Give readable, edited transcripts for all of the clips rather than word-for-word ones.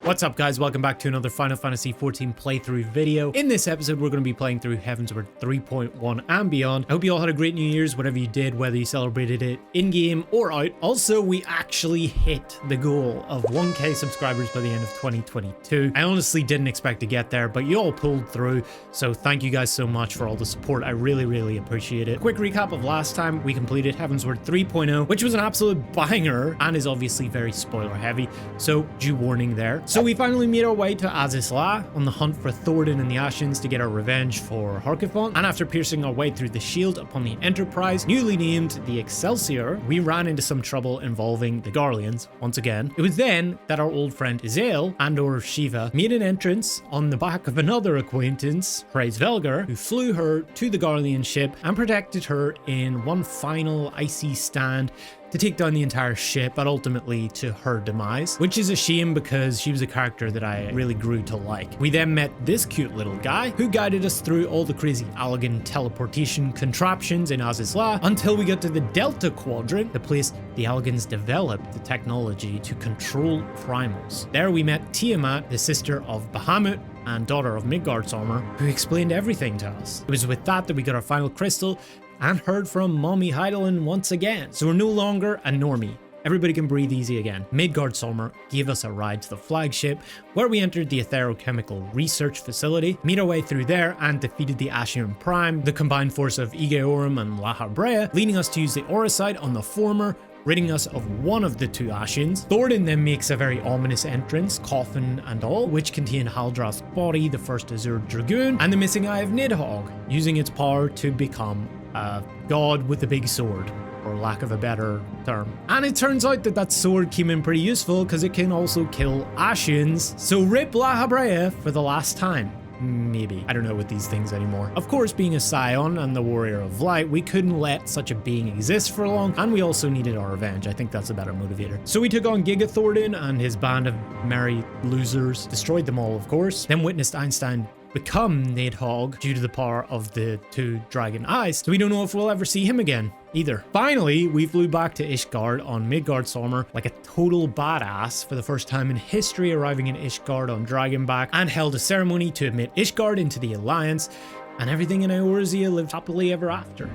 What's up guys, welcome back to another Final Fantasy XIV playthrough video. In this episode we're going to be playing through Heavensward 3.1 and beyond. I hope you all had a great New Year's, whatever you did, whether you celebrated it in-game or out. Also, we actually hit the goal of 1k subscribers by the end of 2022. I honestly didn't expect to get there, but you all pulled through, so thank you guys so much for all the support. I really appreciate it. Quick recap of last time, we completed Heavensward 3.0, which was an absolute banger and is obviously very spoiler heavy, so due warning there. So we finally made our way to Azizla on the hunt for Thordan and the Ascians to get our revenge for Harkifont, and after piercing our way through the shield upon the Enterprise, newly named the Excelsior, we ran into some trouble involving the Garleans once again. It was then that our old friend Izael and/or Shiva made an entrance on the back of another acquaintance, Praise Velgar, who flew her to the Garlean ship and protected her in one final icy stand to take down the entire ship, but ultimately to her demise, which is a shame because she was a character that I really grew to like. We then met this cute little guy who guided us through all the crazy Allagan teleportation contraptions in Azizla until we got to the Delta Quadrant, the place the Allagans developed the technology to control primals. There we met Tiamat, the sister of Bahamut and daughter of Midgard's armor, who explained everything to us. It was with that we got our final crystal and heard from Mommy Heidelin once again. So we're no longer a normie. Everybody can breathe easy again. Midgardsormr gave us a ride to the flagship, where we entered the Aetherochemical Research Facility, made our way through there, and defeated the Ascian Prime, the combined force of Egeorum and Lahabrea, leading us to use the Auracite on the former, ridding us of one of the two Ascians. Thordan then makes a very ominous entrance, coffin and all, which contain Haldrath's body, the first Azure Dragoon, and the missing eye of Nidhogg, using its power to become a god with a big sword, for lack of a better term. And it turns out that sword came in pretty useful because it can also kill Ascians, so rip Lahabrea for the last time. Maybe. I don't know with these things anymore. Of course, being a Scion and the Warrior of Light, we couldn't let such a being exist for long, and we also needed our revenge. I think that's a better motivator. So we took on Giga Thordan and his band of merry losers, destroyed them all, of course, then witnessed Einstein become Nidhogg due to the power of the two dragon eyes, so we don't know if we'll ever see him again either. Finally, we flew back to Ishgard on Midgardsormr like a total badass for the first time in history, arriving in Ishgard on Dragonback, and held a ceremony to admit Ishgard into the Alliance, and everything in Eorzea lived happily ever after.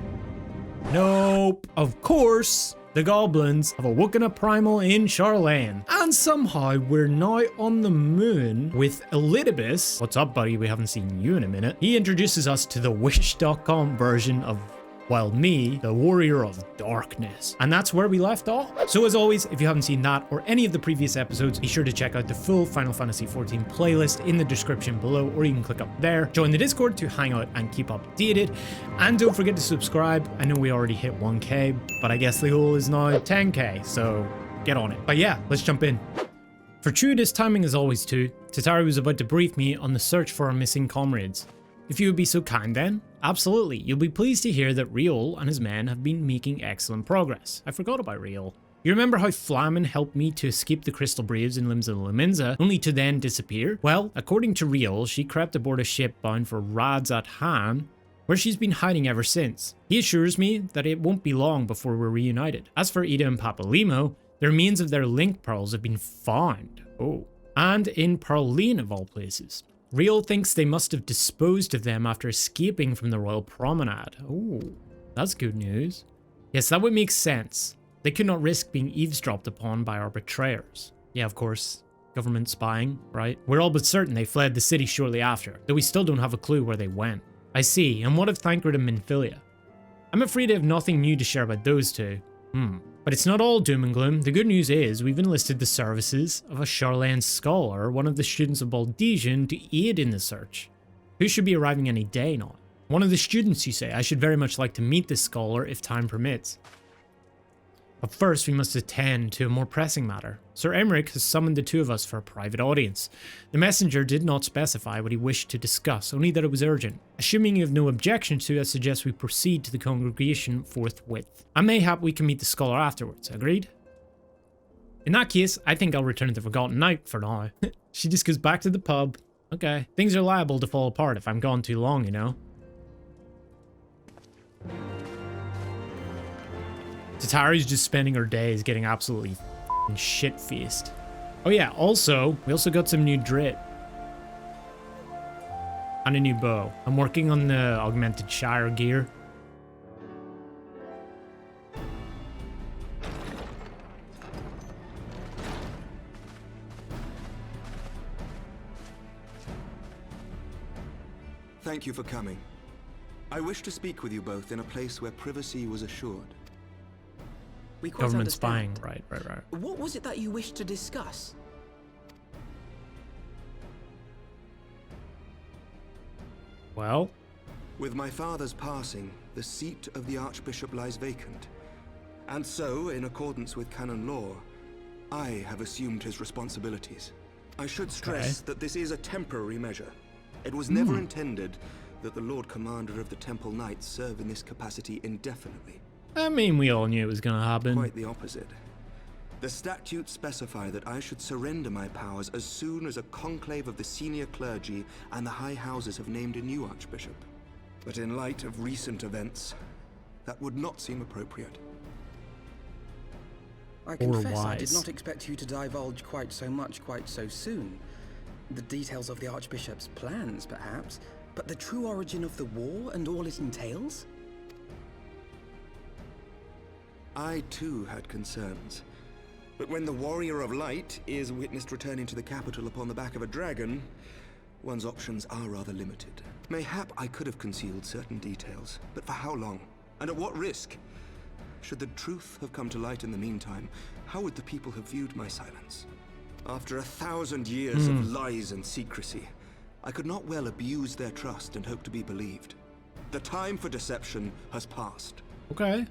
Nope. Of course, the goblins have awoken a primal in Sharlayan. And somehow we're now on the moon with Elidibus. What's up, buddy? We haven't seen you in a minute. He introduces us to the Wish.com version of, well, me, the Warrior of Darkness. And that's where we left off. So as always, if you haven't seen that or any of the previous episodes, be sure to check out the full Final Fantasy XIV playlist in the description below, or you can click up there. Join the Discord to hang out and keep updated. And don't forget to subscribe. I know we already hit 1k, but I guess the goal is now 10k, so get on it. But yeah, let's jump in. Fortuitous timing as always too. Tatari was about to brief me on the search for our missing comrades. If you would be so kind then. Absolutely, you'll be pleased to hear that Riol and his men have been making excellent progress. I forgot about Riol. You remember how Flamen helped me to escape the Crystal Braves in Limsa Lominsa, only to then disappear? Well, according to Riol, she crept aboard a ship bound for Radzat Han, where she's been hiding ever since. He assures me that it won't be long before we're reunited. As for Ida and Papalimo, the remains of their link pearls have been found. Oh. And in Pearline of all places. Riol thinks they must have disposed of them after escaping from the Royal Promenade. Oh, that's good news. Yes, that would make sense. They could not risk being eavesdropped upon by our betrayers. Yeah, of course. Government spying, right? We're all but certain they fled the city shortly after, though we still don't have a clue where they went. I see, and what of Thancred and Minfilia? I'm afraid I have nothing new to share about those two. But it's not all doom and gloom. The good news is we've enlisted the services of a Sharlayan scholar, one of the students of Baldesion, to aid in the search. Who should be arriving any day now? One of the students, you say? I should very much like to meet this scholar if time permits. But first, we must attend to a more pressing matter. Sir Emmerich has summoned the two of us for a private audience. The messenger did not specify what he wished to discuss, only that it was urgent. Assuming you have no objection to, I suggest we proceed to the congregation forthwith. And mayhap we can meet the scholar afterwards, agreed? In that case, I think I'll return to the Forgotten Night for now. She just goes back to the pub. Okay. Things are liable to fall apart if I'm gone too long, you know? Tatari's just spending her days getting absolutely shit-faced. Oh yeah, also, we also got some new drit. And a new bow. I'm working on the augmented Shire gear. Thank you for coming. I wish to speak with you both in a place where privacy was assured. We quite Government understand. spying, right. What was it that you wished to discuss? Well, With my father's passing, the seat of the Archbishop lies vacant. And so, in accordance with canon law, I have assumed his responsibilities. I should stress that this is a temporary measure. It was never intended that the Lord Commander of the Temple Knights serve in this capacity indefinitely. I mean, we all knew it was gonna happen. Quite the opposite. The statutes specify that I should surrender my powers as soon as a conclave of the senior clergy and the high houses have named a new archbishop. But in light of recent events, that would not seem appropriate. I confess I wise. did not expect you to divulge quite so much quite so soon. The details of the Archbishop's plans, perhaps, but the true origin of the war and all it entails? I too had concerns. But when the Warrior of Light is witnessed returning to the capital upon the back of a dragon, one's options are rather limited. Mayhap I could have concealed certain details, but for how long? And at what risk? Should the truth have come to light in the meantime, how would the people have viewed my silence? After 1,000 years of lies and secrecy, I could not well abuse their trust and hope to be believed. The time for deception has passed. Okay.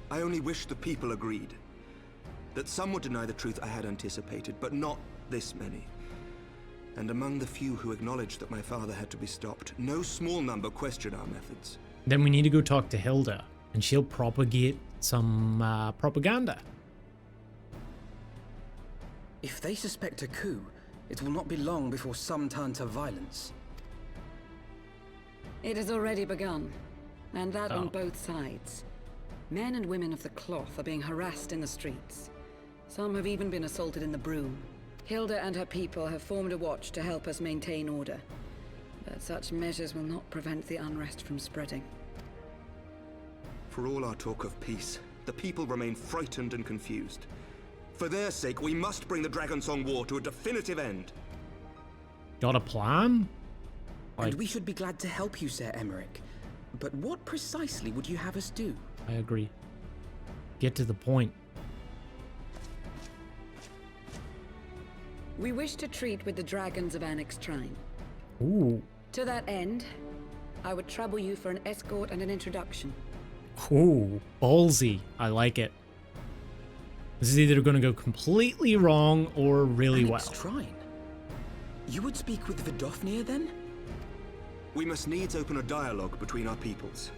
I only wish the people agreed. That some would deny the truth I had anticipated, but not this many. And among the few who acknowledged that my father had to be stopped, no small number questioned our methods. Then we need to go talk to Hilda, and she'll propagate some propaganda. If they suspect a coup, it will not be long before some turn to violence. It has already begun, and that Oh. on both sides. Men and women of the cloth are being harassed in the streets. Some have even been assaulted in the Broom. Hilda and her people have formed a watch to help us maintain order. But such measures will not prevent the unrest from spreading. For all our talk of peace, the people remain frightened and confused. For their sake, we must bring the Dragonsong War to a definitive end. Got a plan? And we should be glad to help you, Sir Emmerich. But what precisely would you have us do? I agree. Get to the point. We wish to treat with the dragons of Annex Shrine. Ooh. To that end, I would trouble you for an escort and an introduction. Ooh. Ballsy. I like it. This is either going to go completely wrong or really well. Annex Shrine? You would speak with Vidofnir then? We must needs open a dialogue between our peoples.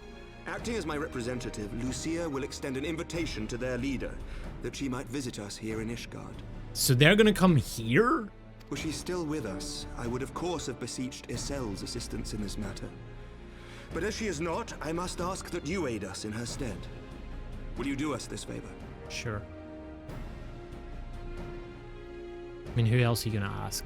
Acting as my representative, Lucia will extend an invitation to their leader, that she might visit us here in Ishgard. So they're going to come here? Were she still with us, I would of course have beseeched Isel's assistance in this matter. But as she is not, I must ask that you aid us in her stead. Will you do us this favor? Sure. I mean, who else are you going to ask?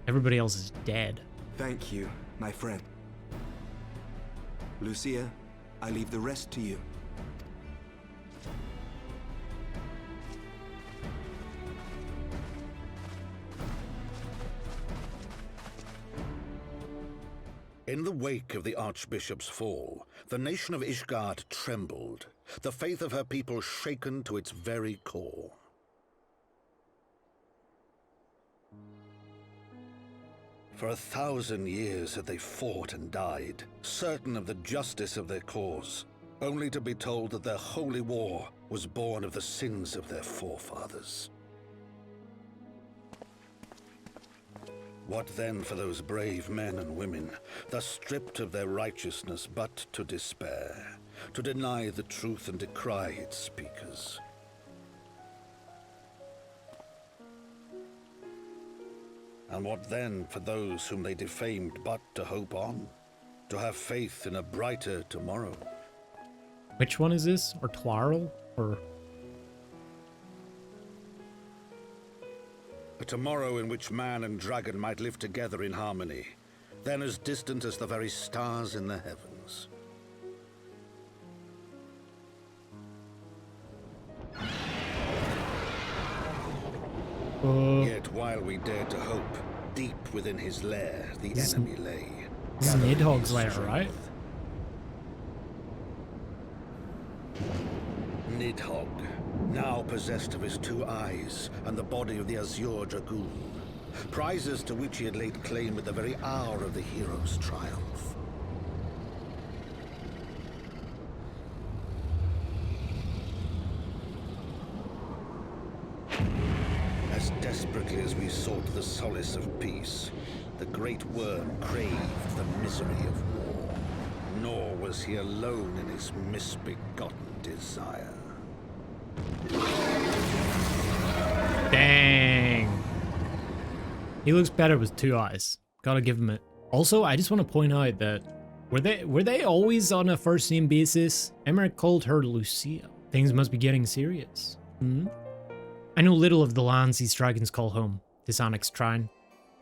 Everybody else is dead. Thank you, my friend. Lucia, I leave the rest to you. In the wake of the Archbishop's fall, the nation of Ishgard trembled, the faith of her people shaken to its very core. For 1,000 years had they fought and died, certain of the justice of their cause, only to be told that their holy war was born of the sins of their forefathers. What then for those brave men and women, thus stripped of their righteousness but to despair, to deny the truth and decry its speakers? And what then for those whom they defamed but to hope on? to have faith in a brighter tomorrow. Which one is this? Or Twarl? Or... A tomorrow in which man and dragon might live together in harmony, then as distant as the very stars in the heavens. Yet while we dared to hope, deep within his lair, the enemy lay. This is Nidhogg's lair, right? Nidhogg, now possessed of his 2 eyes and the body of the Azure Dragoon, prizes to which he had laid claim at the very hour of the hero's triumph. As desperately as we sought the solace of peace, the great worm craved the misery of war. Nor was he alone in his misbegotten desire. Dang. He looks better with 2 eyes. Gotta give him it. Also, I just want to point out that were they always on a first name basis? Aymeric called her Lucia. Things must be getting serious. I know little of the lands these dragons call home, this Annex Trine.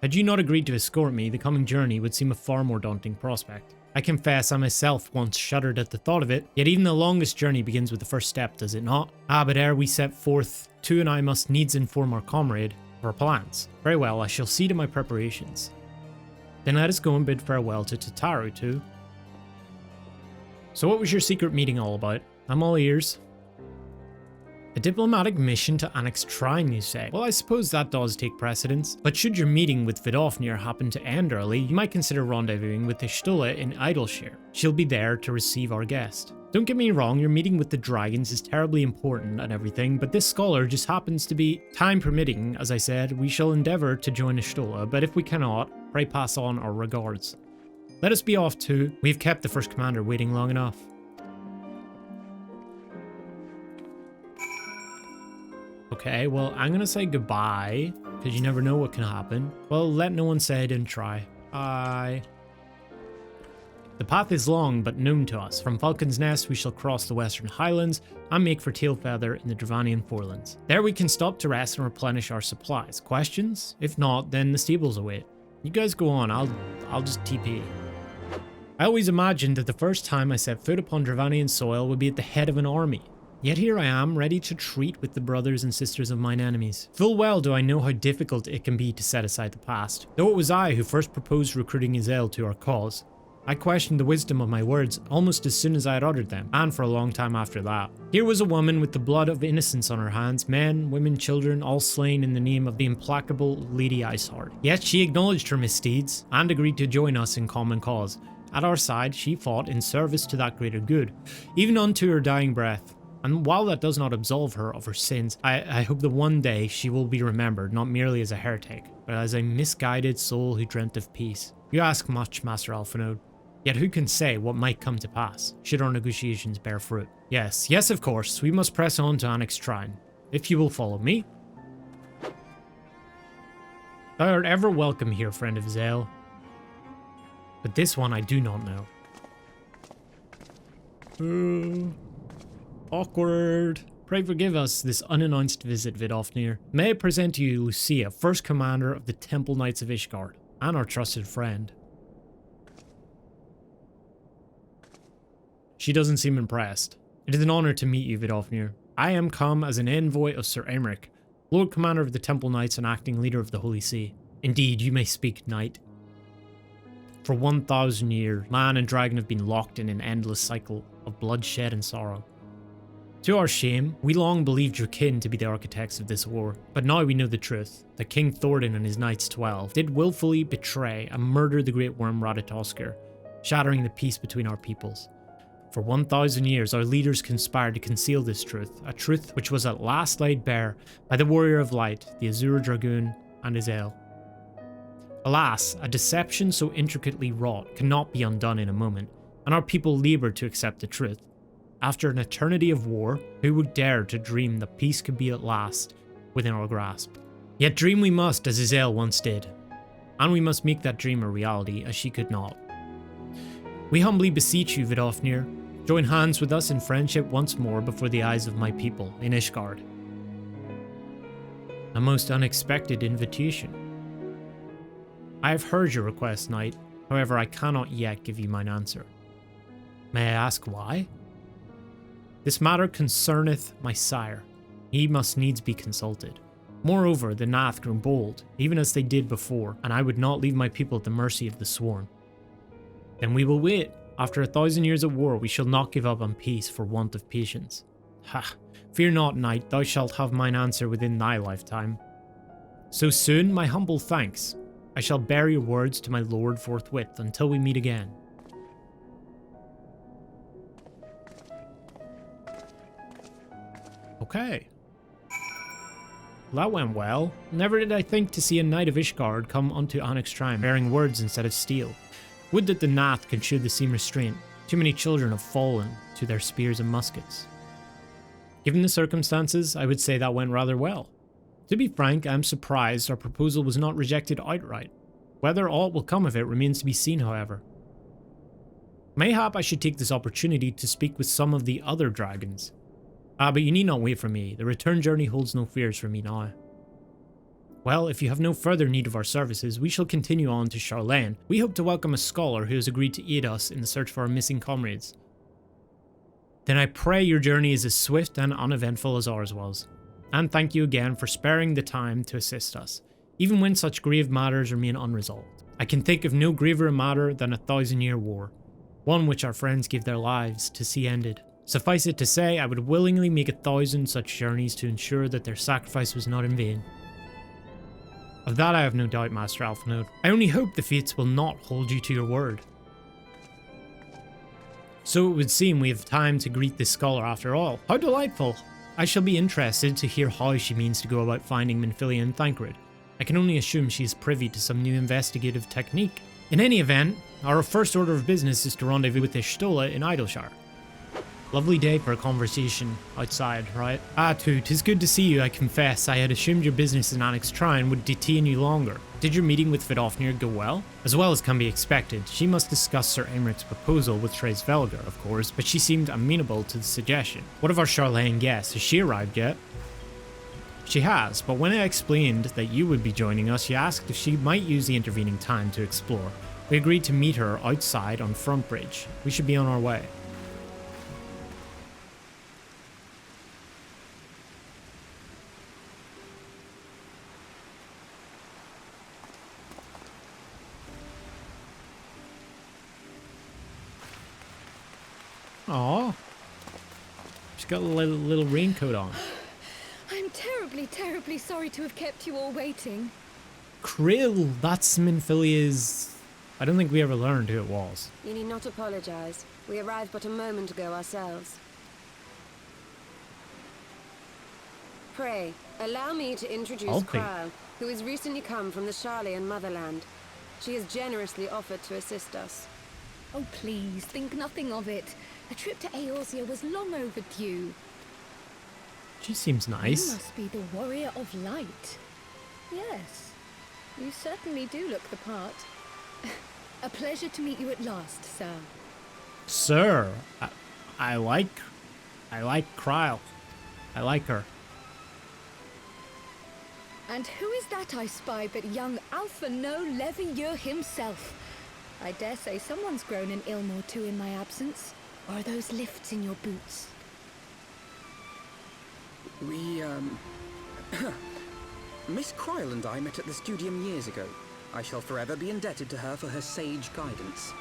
Had you not agreed to escort me, the coming journey would seem a far more daunting prospect. I confess I myself once shuddered at the thought of it, yet even the longest journey begins with the first step, does it not? But ere we set forth, Tu and I must needs inform our comrade of our plans. Very well, I shall see to my preparations. Then let us go and bid farewell to Tataru, Tu. So what was your secret meeting all about? I'm all ears. A diplomatic mission to Annex Trine, you say? Well, I suppose that does take precedence. But should your meeting with Vidofnir happen to end early, you might consider rendezvousing with Y'shtola in Idleshire. She'll be there to receive our guest. Don't get me wrong, your meeting with the dragons is terribly important and everything, but this scholar just happens to be... Time permitting, as I said, we shall endeavour to join Y'shtola, but if we cannot, pray pass on our regards. Let us be off too. We've kept the First Commander waiting long enough. Okay, well, I'm gonna say goodbye, because you never know what can happen. Well, let no one say I didn't try. Bye. The path is long, but known to us. From Falcon's Nest, we shall cross the Western Highlands and make for Tailfeather in the Dravanian Forelands. There we can stop to rest and replenish our supplies. Questions? If not, then the stables await. You guys go on, I'll just TP. I always imagined that the first time I set foot upon Dravanian soil would be at the head of an army. Yet here I am, ready to treat with the brothers and sisters of mine enemies. Full well do I know how difficult it can be to set aside the past. Though it was I who first proposed recruiting Yzael to our cause, I questioned the wisdom of my words almost as soon as I had uttered them, and for a long time after that. Here was a woman with the blood of innocence on her hands, men, women, children, all slain in the name of the implacable Lady Iceheart. Yet she acknowledged her misdeeds, and agreed to join us in common cause. At our side, she fought in service to that greater good, even unto her dying breath. And while that does not absolve her of her sins, I hope that one day she will be remembered not merely as a heretic, but as a misguided soul who dreamt of peace. You ask much, Master Alphinaud. Yet who can say what might come to pass, should our negotiations bear fruit? Yes, of course, we must press on to Annex Trine, if you will follow me. Thou art ever welcome here, friend of Yzael. But this one I do not know. Awkward. Pray forgive us this unannounced visit, Vidofnir. May I present to you Lucia, first commander of the Temple Knights of Ishgard, and our trusted friend. She doesn't seem impressed. It is an honor to meet you, Vidofnir. I am come as an envoy of Sir Aymeric, Lord Commander of the Temple Knights and acting leader of the Holy See. Indeed, you may speak, knight. For 1,000 years, man and dragon have been locked in an endless cycle of bloodshed and sorrow. To our shame, we long believed your kin to be the architects of this war, but now we know the truth, that King Thordan and his Knights 12 did willfully betray and murder the great worm Ratatoskr, shattering the peace between our peoples. For 1,000 years, our leaders conspired to conceal this truth, a truth which was at last laid bare by the Warrior of Light, the Azure Dragoon, and Yzael. Alas, a deception so intricately wrought cannot be undone in a moment, and our people labored to accept the truth. After an eternity of war, who would dare to dream that peace could be at last within our grasp? Yet dream we must, as Yzael once did, and we must make that dream a reality, as she could not. We humbly beseech you, Vidofnir, join hands with us in friendship once more before the eyes of my people in Ishgard. A most unexpected invitation. I have heard your request, knight. However, I cannot yet give you mine answer. May I ask why? This matter concerneth my sire. He must needs be consulted. Moreover, the Nath grow bold, even as they did before, and I would not leave my people at the mercy of the Sworn. Then we will wait. After 1,000 years of war, we shall not give up on peace for want of patience. Ha! Fear not, knight, thou shalt have mine answer within thy lifetime. So soon, my humble thanks. I shall bear your words to my lord forthwith until we meet again. Okay. That went well. Never did I think to see a knight of Ishgard come unto Onyx Shrine bearing words instead of steel. Would that the Nath could show the same restraint. Too many children have fallen to their spears and muskets. Given the circumstances, I would say that went rather well. To be frank, I am surprised our proposal was not rejected outright. Whether aught will come of it remains to be seen, however. Mayhap I should take this opportunity to speak with some of the other dragons. But you need not wait for me. The return journey holds no fears for me now. Well, if you have no further need of our services, we shall continue on to Sharlayan. We hope to welcome a scholar who has agreed to aid us in the search for our missing comrades. Then I pray your journey is as swift and uneventful as ours was. And thank you again for sparing the time to assist us, even when such grave matters remain unresolved. I can think of no graver matter than a 1,000-year war, one which our friends gave their lives to see ended. Suffice it to say, I would willingly make 1,000 such journeys to ensure that their sacrifice was not in vain. Of that I have no doubt, Master Alphinaud. I only hope the fates will not hold you to your word. So it would seem we have time to greet this scholar after all. How delightful! I shall be interested to hear how she means to go about finding Minfilia and Thancred. I can only assume she is privy to some new investigative technique. In any event, our first order of business is to rendezvous with Ishtola in Idleshire. Lovely day for a conversation outside, right? Tu, 'tis good to see you, I confess. I had assumed your business in Onyx Shrine would detain you longer. Did your meeting with Vidofnir go well? As well as can be expected, she must discuss Sir Aymric's proposal with Therese Velgar, of course, but she seemed amenable to the suggestion. What of our Sharlayan guest? Has she arrived yet? She has, but when I explained that you would be joining us, she asked if she might use the intervening time to explore. We agreed to meet her outside on Frontbridge. We should be on our way. Aw, she's got a little raincoat on. I'm terribly sorry to have kept you all waiting. Krill, that's Minfilia's... I don't think we ever learned who it was. You need not apologize. We arrived but a moment ago ourselves. Pray, allow me to introduce Kral, who has recently come from the Sharlayan motherland. She has generously offered to assist us. Oh please, think nothing of it. A trip to Eorzea was long overdue. She seems nice. You must be the Warrior of Light. Yes, you certainly do look the part. A pleasure to meet you at last, sir. Sir, I like Krile. I like her. And who is that I spy but young Alphinaud Leveilleur himself? I dare say someone's grown an Ilm or two in my absence. Or are those lifts in your boots? We, Miss Krile and I met at the Studium years ago. I shall forever be indebted to her for her sage guidance.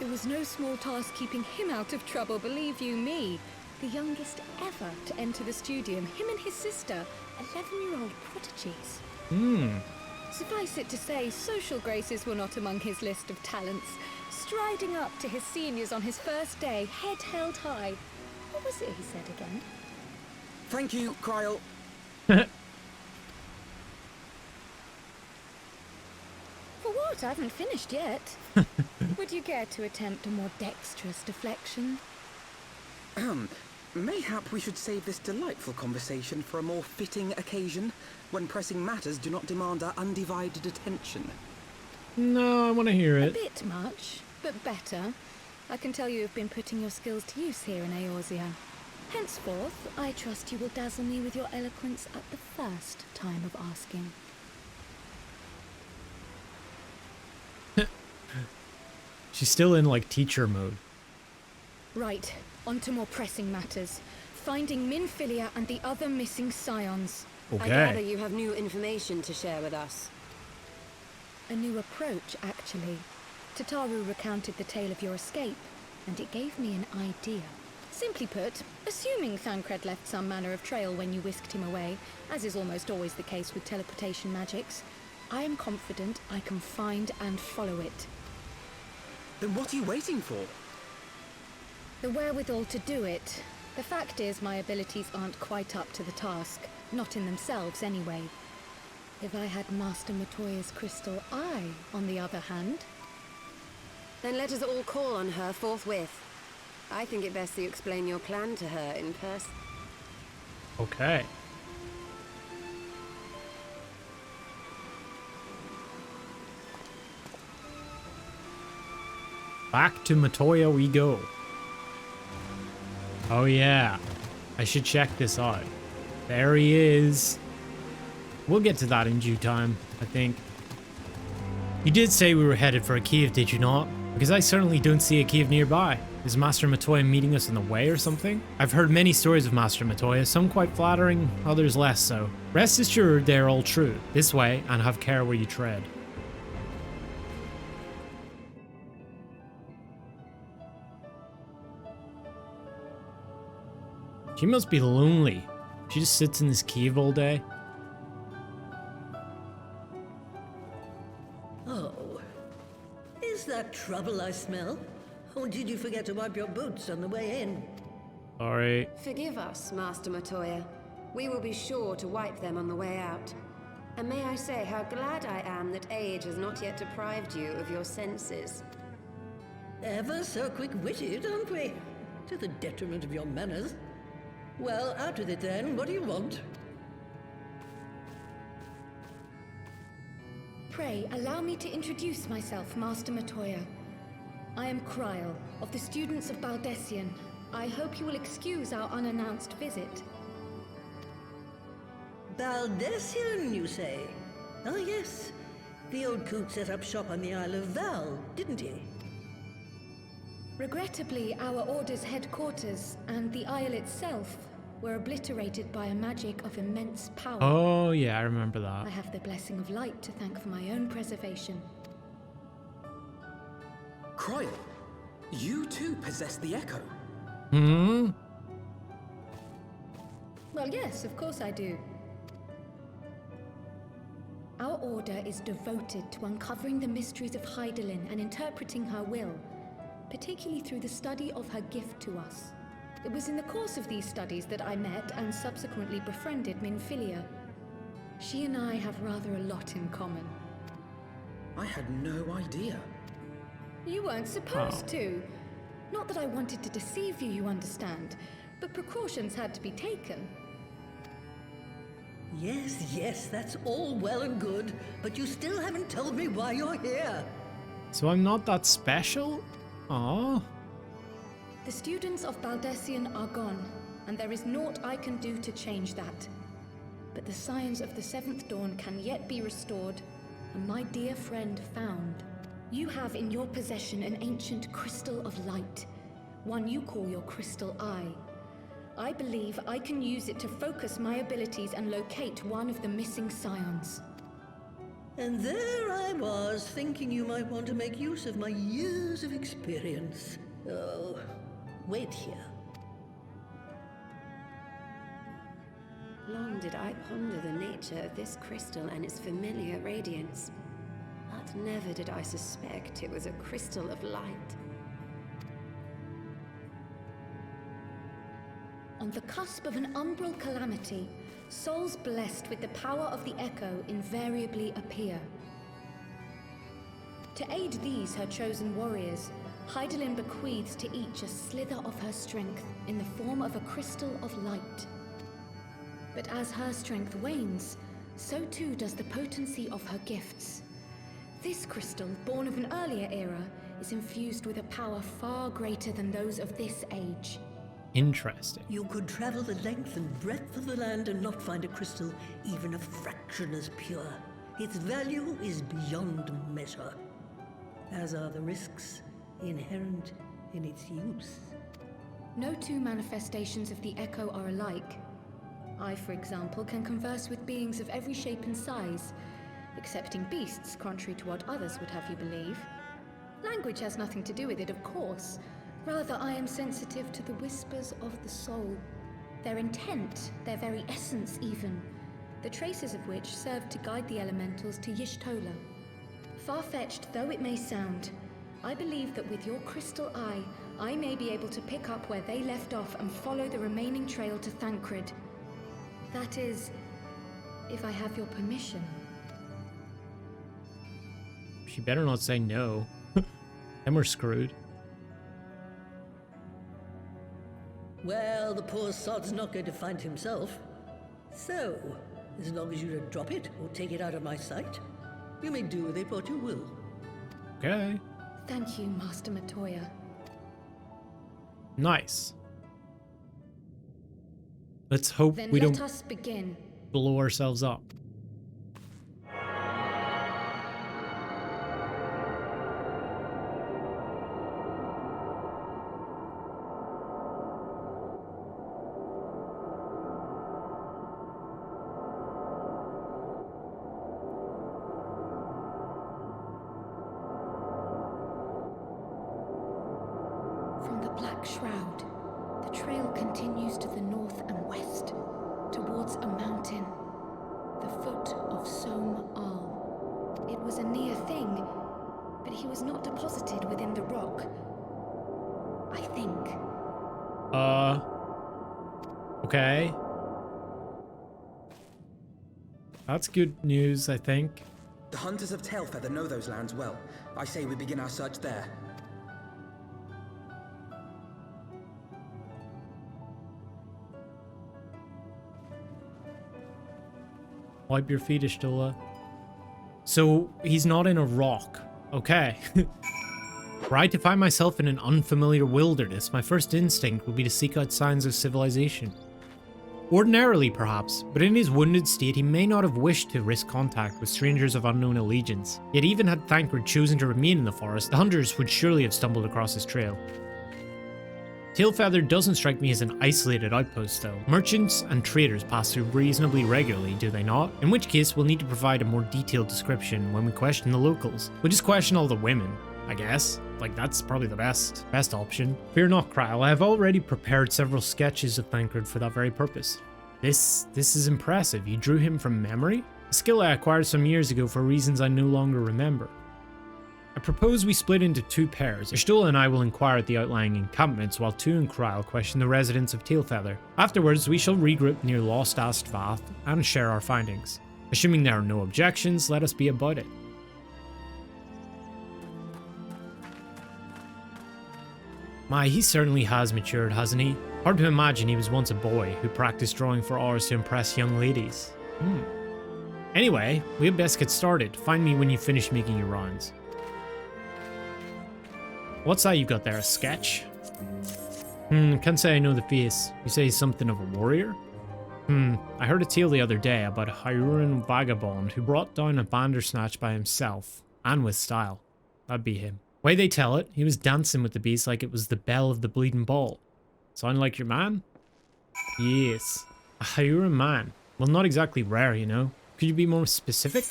It was no small task keeping him out of trouble, believe you me. The youngest ever to enter the Studium, him and his sister, 11-year-old prodigies. Suffice it to say, social graces were not among his list of talents. Striding up to his seniors on his first day, head held high. What was it he said again? Thank you, Krile. For what? I haven't finished yet. Would you care to attempt a more dexterous deflection? Mayhap we should save this delightful conversation for a more fitting occasion, when pressing matters do not demand our undivided attention. No, I want to hear A it. bit much, but better. I can tell you have been putting your skills to use here in Eorzea. Henceforth, I trust you will dazzle me with your eloquence at the first time of asking. She's still in, like, teacher mode. Right, on to more pressing matters. Finding Minfilia and the other missing scions. I gather you have new information to share with us. A new approach, actually. Tataru recounted the tale of your escape, and it gave me an idea. Simply put, assuming Thancred left some manner of trail when you whisked him away, as is almost always the case with teleportation magics, I am confident I can find and follow it. Then what are you waiting for? The wherewithal to do it. The fact is, my abilities aren't quite up to the task. Not in themselves, anyway. If I had Master Matoya's crystal eye, on the other hand... Then let us all call on her forthwith. I think it best that you explain your plan to her in person. Okay. Back to Matoya we go. Oh yeah, I should check this out. There he is. We'll get to that in due time, I think. You did say we were headed for a cave, did you not? Because I certainly don't see a cave nearby. Is Master Matoya meeting us on the way or something? I've heard many stories of Master Matoya, some quite flattering, others less so. Rest assured they're all true. This way, and have care where you tread. She must be lonely. She just sits in this cave all day. Oh, is that trouble I smell? Or did you forget to wipe your boots on the way in? Sorry. Forgive us, Master Matoya. We will be sure to wipe them on the way out. And may I say how glad I am that age has not yet deprived you of your senses. Ever so quick-witted, aren't we? To the detriment of your manners. Well, out with it then. What do you want? Pray, allow me to introduce myself, Master Matoya. I am Kryl, of the students of Baldesion. I hope you will excuse our unannounced visit. Baldesion, you say? Oh, yes. The old coot set up shop on the Isle of Val, didn't he? Regrettably, our Order's headquarters and the Isle itself were obliterated by a magic of immense power. Oh, yeah, I remember that. I have the blessing of light to thank for my own preservation. Kryl, you too possess the Echo. Hmm? Well, yes, of course I do. Our Order is devoted to uncovering the mysteries of Hydaelyn and interpreting her will, particularly through the study of her gift to us. It was in the course of these studies that I met and subsequently befriended Minfilia. She and I have rather a lot in common. I had no idea. You weren't supposed to. Not that I wanted to deceive you, you understand, but precautions had to be taken. Yes, yes, that's all well and good, but you still haven't told me why you're here. So I'm not that special? Aww. The students of Baldesion are gone, and there is naught I can do to change that. But the signs of the Seventh Dawn can yet be restored, and my dear friend found. You have in your possession an ancient crystal of light, one you call your crystal eye. I believe I can use it to focus my abilities and locate one of the missing scions. And there I was, thinking you might want to make use of my years of experience. Oh, wait here. Long did I ponder the nature of this crystal and its familiar radiance, but never did I suspect it was a crystal of light. On the cusp of an umbral calamity, souls blessed with the power of the Echo invariably appear. To aid these, her chosen warriors, Hydaelyn bequeaths to each a slither of her strength in the form of a crystal of light. But as her strength wanes, so too does the potency of her gifts. This crystal, born of an earlier era, is infused with a power far greater than those of this age. Interesting. You could travel the length and breadth of the land and not find a crystal even a fraction as pure. Its value is beyond measure, as are the risks inherent in its use. No two manifestations of the Echo are alike. I, for example, can converse with beings of every shape and size, excepting beasts, contrary to what others would have you believe. Language has nothing to do with it, of course. Rather, I am sensitive to the whispers of the soul. Their intent, their very essence even, the traces of which serve to guide the elementals to Y'shtola. Far-fetched though it may sound, I believe that with your crystal eye, I may be able to pick up where they left off and follow the remaining trail to Thancred. That is, if I have your permission. She better not say no. Then we're screwed. Well, the poor sod's not going to find himself. So, as long as you don't drop it or take it out of my sight, you may do with it what you will. Okay. Thank you, Master Matoya. Nice. Let's hope Then we let don't us begin. blow ourselves up. From the Black Shroud, the trail continues to the north and west, towards a mountain, the foot of Som Al. It was a near thing, but he was not deposited within the rock. I think. Okay. That's good news, I think. The hunters of Tailfeather know those lands well. I say we begin our search there. Wipe your feet, Y'shtola. So, he's not in a rock. Okay. Were I to find myself in an unfamiliar wilderness, my first instinct would be to seek out signs of civilization. Ordinarily, perhaps, but in his wounded state he may not have wished to risk contact with strangers of unknown allegiance. Yet even had Thancred chosen to remain in the forest, the hunters would surely have stumbled across his trail. Tailfeather doesn't strike me as an isolated outpost though. Merchants and traders pass through reasonably regularly, do they not? In which case we'll need to provide a more detailed description when we question the locals. We'll just question all the women, I guess. Like, that's probably the best option. Fear not, Krile, I have already prepared several sketches of Thancred for that very purpose. This is impressive. You drew him from memory? A skill I acquired some years ago for reasons I no longer remember. I propose we split into two pairs. Y'shtola and I will inquire at the outlying encampments, while Tu and Krile question the residents of Tailfeather. Afterwards, we shall regroup near Lost Astvath and share our findings. Assuming there are no objections, let us be about it. My, he certainly has matured, hasn't he? Hard to imagine he was once a boy who practiced drawing for hours to impress young ladies. Anyway, we had best get started. Find me when you finish making your rounds. What's that you got there, a sketch? Can't say I know the face. You say he's something of a warrior? I heard a tale the other day about a Hyruran vagabond who brought down a Bandersnatch by himself, and with style. That'd be him. Way they tell it, he was dancing with the beast like it was the bell of the bleeding ball. Sound like your man? Yes. A Hyruran man. Well, not exactly rare, you know. Could you be more specific?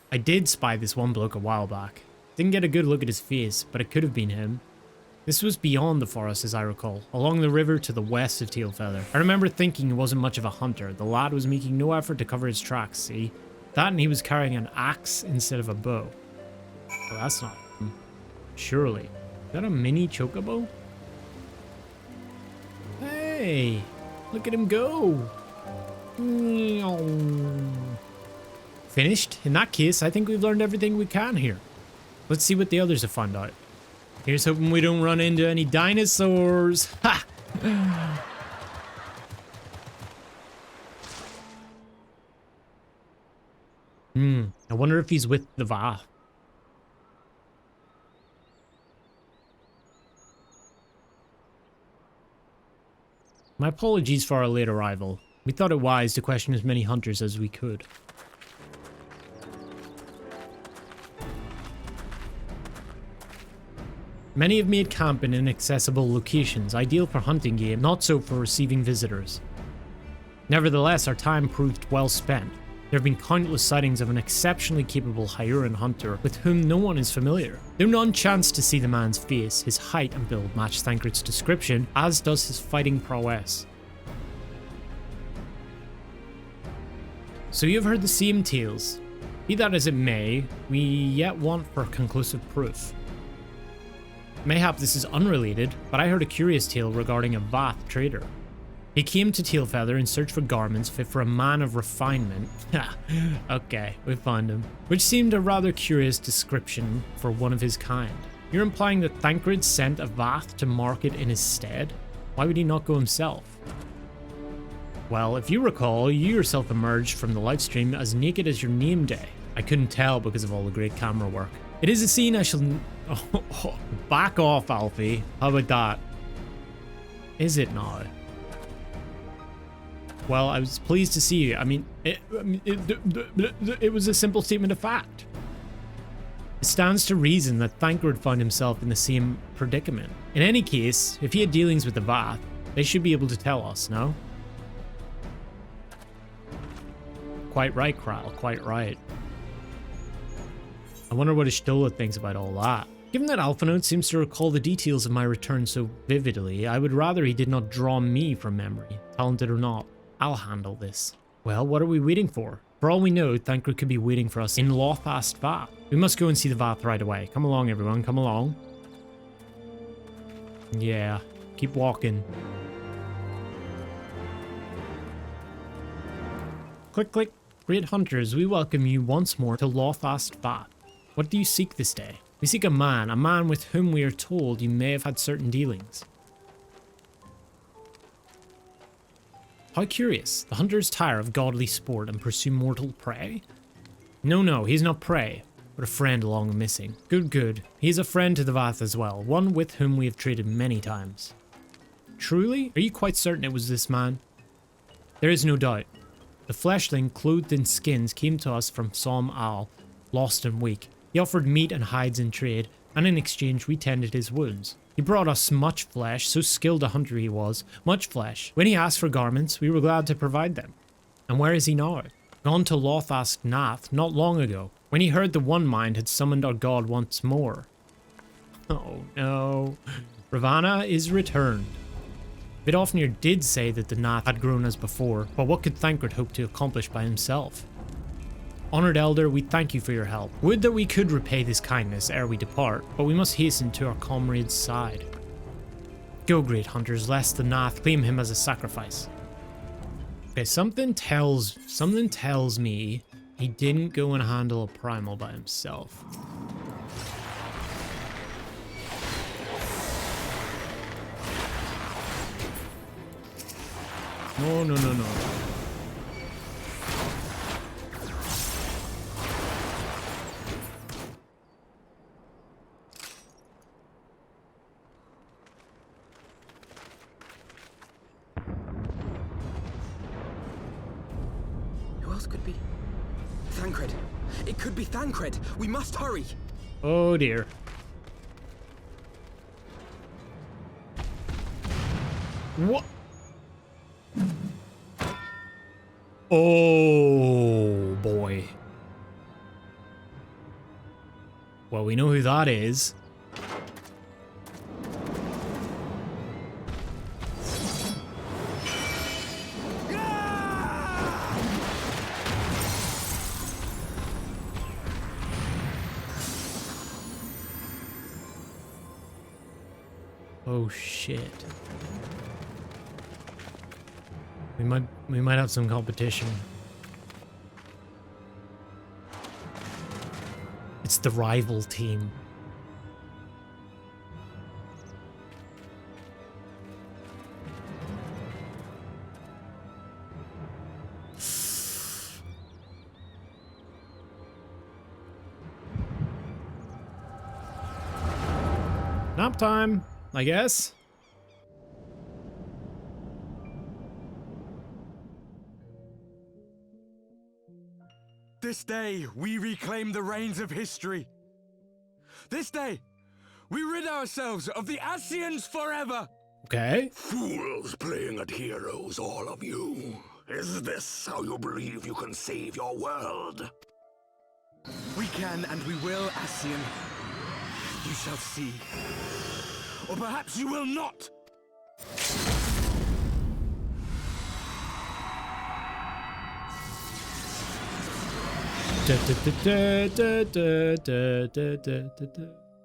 I did spy this one bloke a while back. Didn't get a good look at his face, but it could have been him. This was beyond the forest, as I recall, along the river to the west of Tailfeather. I remember thinking he wasn't much of a hunter. The lad was making no effort to cover his tracks, see? That and he was carrying an axe instead of a bow. Well, that's not him. Surely. Is that a mini chocobo? Hey! Look at him go! Finished? In that case, I think we've learned everything we can here. Let's see what the others have found out. Here's hoping we don't run into any dinosaurs. Ha! I wonder if he's with the Va. My apologies for our late arrival. We thought it wise to question as many hunters as we could. Many have made camp in inaccessible locations, ideal for hunting game, not so for receiving visitors. Nevertheless, our time proved well spent. There have been countless sightings of an exceptionally capable Hyuran hunter with whom no one is familiar. Though none chanced to see the man's face, his height and build match Thancred's description, as does his fighting prowess. So you have heard the same tales. Be that as it may, we yet want for conclusive proof. Mayhap this is unrelated, but I heard a curious tale regarding a Vath trader. He came to Tailfeather in search for garments fit for a man of refinement. Okay, we found him. Which seemed a rather curious description for one of his kind. You're implying that Thancred sent a Vath to market in his stead? Why would he not go himself? Well, if you recall, you yourself emerged from the livestream as naked as your name day. I couldn't tell because of all the great camera work. It is a scene I shall... Oh, back off, Alfie. How about that? Is it now? Well, I was pleased to see you. I mean, it was a simple statement of fact. It stands to reason that Thancred found himself in the same predicament. In any case, if he had dealings with the Vath, they should be able to tell us, no? Quite right, Kral, quite right. I wonder what Y'shtola thinks about all that. Given that Alphinaud seems to recall the details of my return so vividly, I would rather he did not draw me from memory, talented or not. I'll handle this. Well, what are we waiting for? For all we know, Thancred could be waiting for us in Lothast Vath. We must go and see the Vath right away. Come along, everyone, come along. Yeah, keep walking. Click, click. Great hunters, we welcome you once more to Lothast Vath. What do you seek this day? We seek a man with whom we are told you may have had certain dealings. How curious. The hunters tire of godly sport and pursue mortal prey? No, he's not prey, but a friend long missing. Good. He is a friend to the Vath as well, one with whom we have traded many times. Truly? Are you quite certain it was this man? There is no doubt. The fleshling, clothed in skins, came to us from Som Al, lost and weak. He offered meat and hides in trade, and in exchange we tended his wounds. He brought us much flesh, so skilled a hunter he was, much flesh. When he asked for garments, we were glad to provide them. And where is he now? Gone to Lothast Nath not long ago, when he heard the One Mind had summoned our god once more. Oh no. Ravana is returned. Vidofnir did say that the Nath had grown as before, but what could Thancred hope to accomplish by himself? Honored Elder, we thank you for your help. Would that we could repay this kindness ere we depart, but we must hasten to our comrade's side. Go, great hunters, lest the Nath claim him as a sacrifice. Okay, something tells me he didn't go and handle a primal by himself. No. Who else could be? Thancred. It could be Thancred. We must hurry. Oh dear. What? Oh boy. Well, we know who that is. Oh shit. We might have some competition. It's the rival team. Nap time, I guess. This day, we reclaim the reins of history. This day, we rid ourselves of the Ascians forever. Okay. Fools playing at heroes, all of you. Is this how you believe you can save your world? We can and we will, Ascian. You shall see. Or perhaps you will not.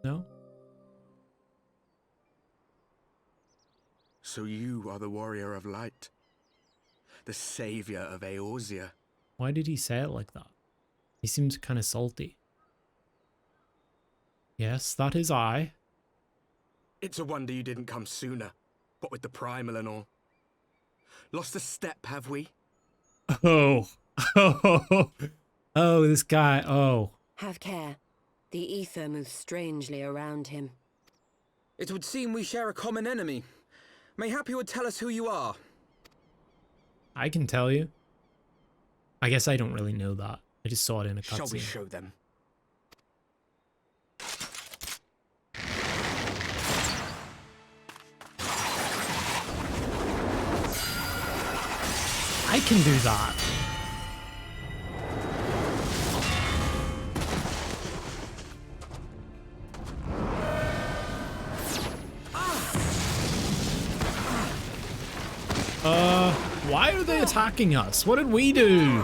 No? So you are the Warrior of Light, the savior of Eorzea. Why did he say it like that? He seems kind of salty. Yes, that is I. It's a wonder you didn't come sooner, what with the primal and all. Lost a step, have we? Oh. Oh, this guy. Oh. Have care. The ether moves strangely around him. It would seem we share a common enemy. Mayhap you would tell us who you are. I can tell you. I guess I don't really know that. I just saw it in a cutscene. Shall we show them? I can do that. Why are they attacking us? What did we do?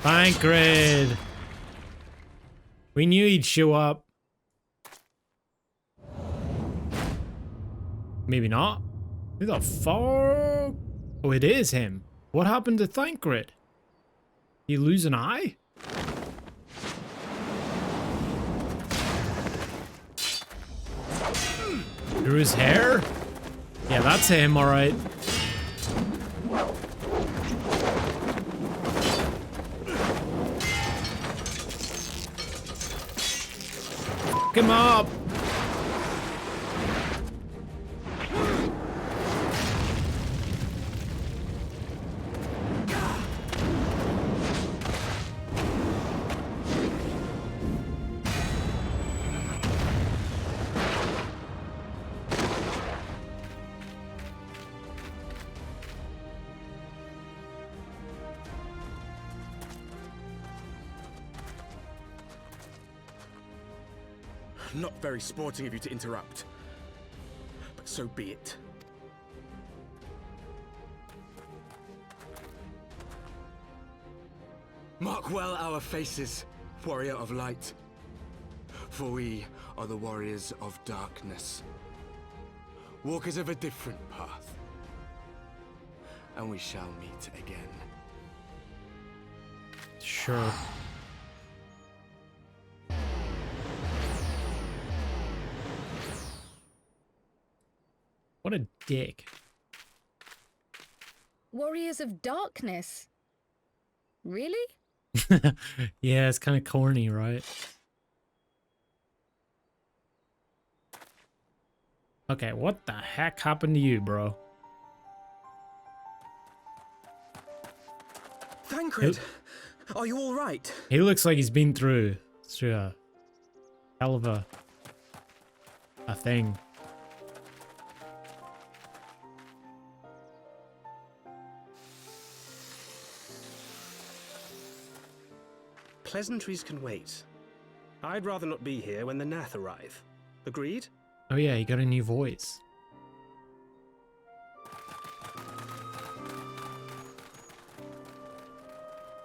Thancred. We knew he'd show up. Maybe not. Who the fuck? Oh, it is him. What happened to Thancred? He lose an eye? Through his hair? Yeah, that's him, alright. Fuck him up! Not very sporting of you to interrupt, but so be it. Mark well our faces, Warrior of Light, for we are the Warriors of Darkness, walkers of a different path, and we shall meet again. Sure. What a dick. Warriors of Darkness? Really? Yeah, it's kind of corny, right? Okay, what the heck happened to you, bro? Thancred, are you all right? He looks like he's been through a hell of a thing. Pleasantries can wait. I'd rather not be here when the Nath arrive. Agreed? Oh yeah, he got a new voice.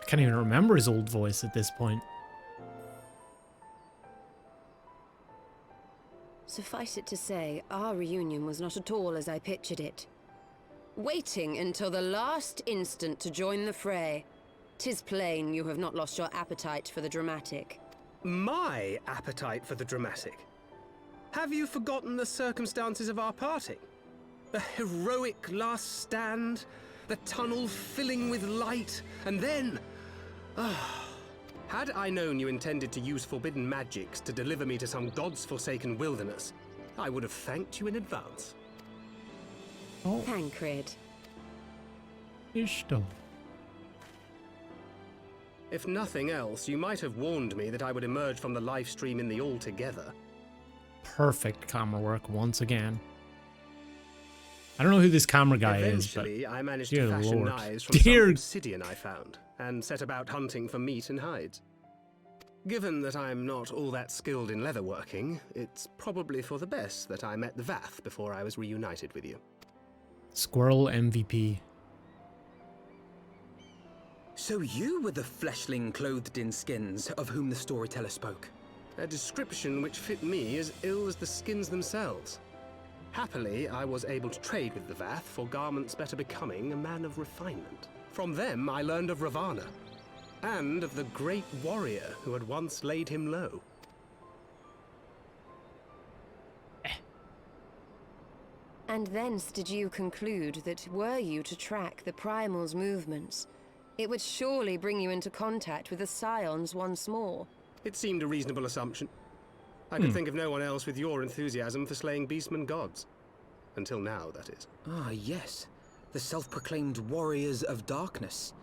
I can't even remember his old voice at this point. Suffice it to say, our reunion was not at all as I pictured it. Waiting until the last instant to join the fray. 'Tis plain you have not lost your appetite for the dramatic. My appetite for the dramatic? Have you forgotten the circumstances of our parting? The heroic last stand, the tunnel filling with light, and then... Had I known you intended to use forbidden magics to deliver me to some god's forsaken wilderness, I would have thanked you in advance. Oh, Tancred. Ishtar. If nothing else, you might have warned me that I would emerge from the life stream in the Altogether. Perfect camera work once again. I don't know who this camera guy Eventually, is, but I managed dear to fashion Lord. knives from Dear- some obsidian I found, and set about hunting for meat and hides. Given that I'm not all that skilled in leatherworking, it's probably for the best that I met the Vath before I was reunited with you. Squirrel MVP. So you were the fleshling clothed in skins of whom the storyteller spoke? A description which fit me as ill as the skins themselves. Happily, I was able to trade with the Vath for garments better becoming a man of refinement. From them, I learned of Ravana, and of the great warrior who had once laid him low. And thence did you conclude that were you to track the Primal's movements, it would surely bring you into contact with the Scions once more? It seemed a reasonable assumption. I could think of no one else with your enthusiasm for slaying beastmen gods. Until now, that is. Ah, yes. The self-proclaimed warriors of darkness.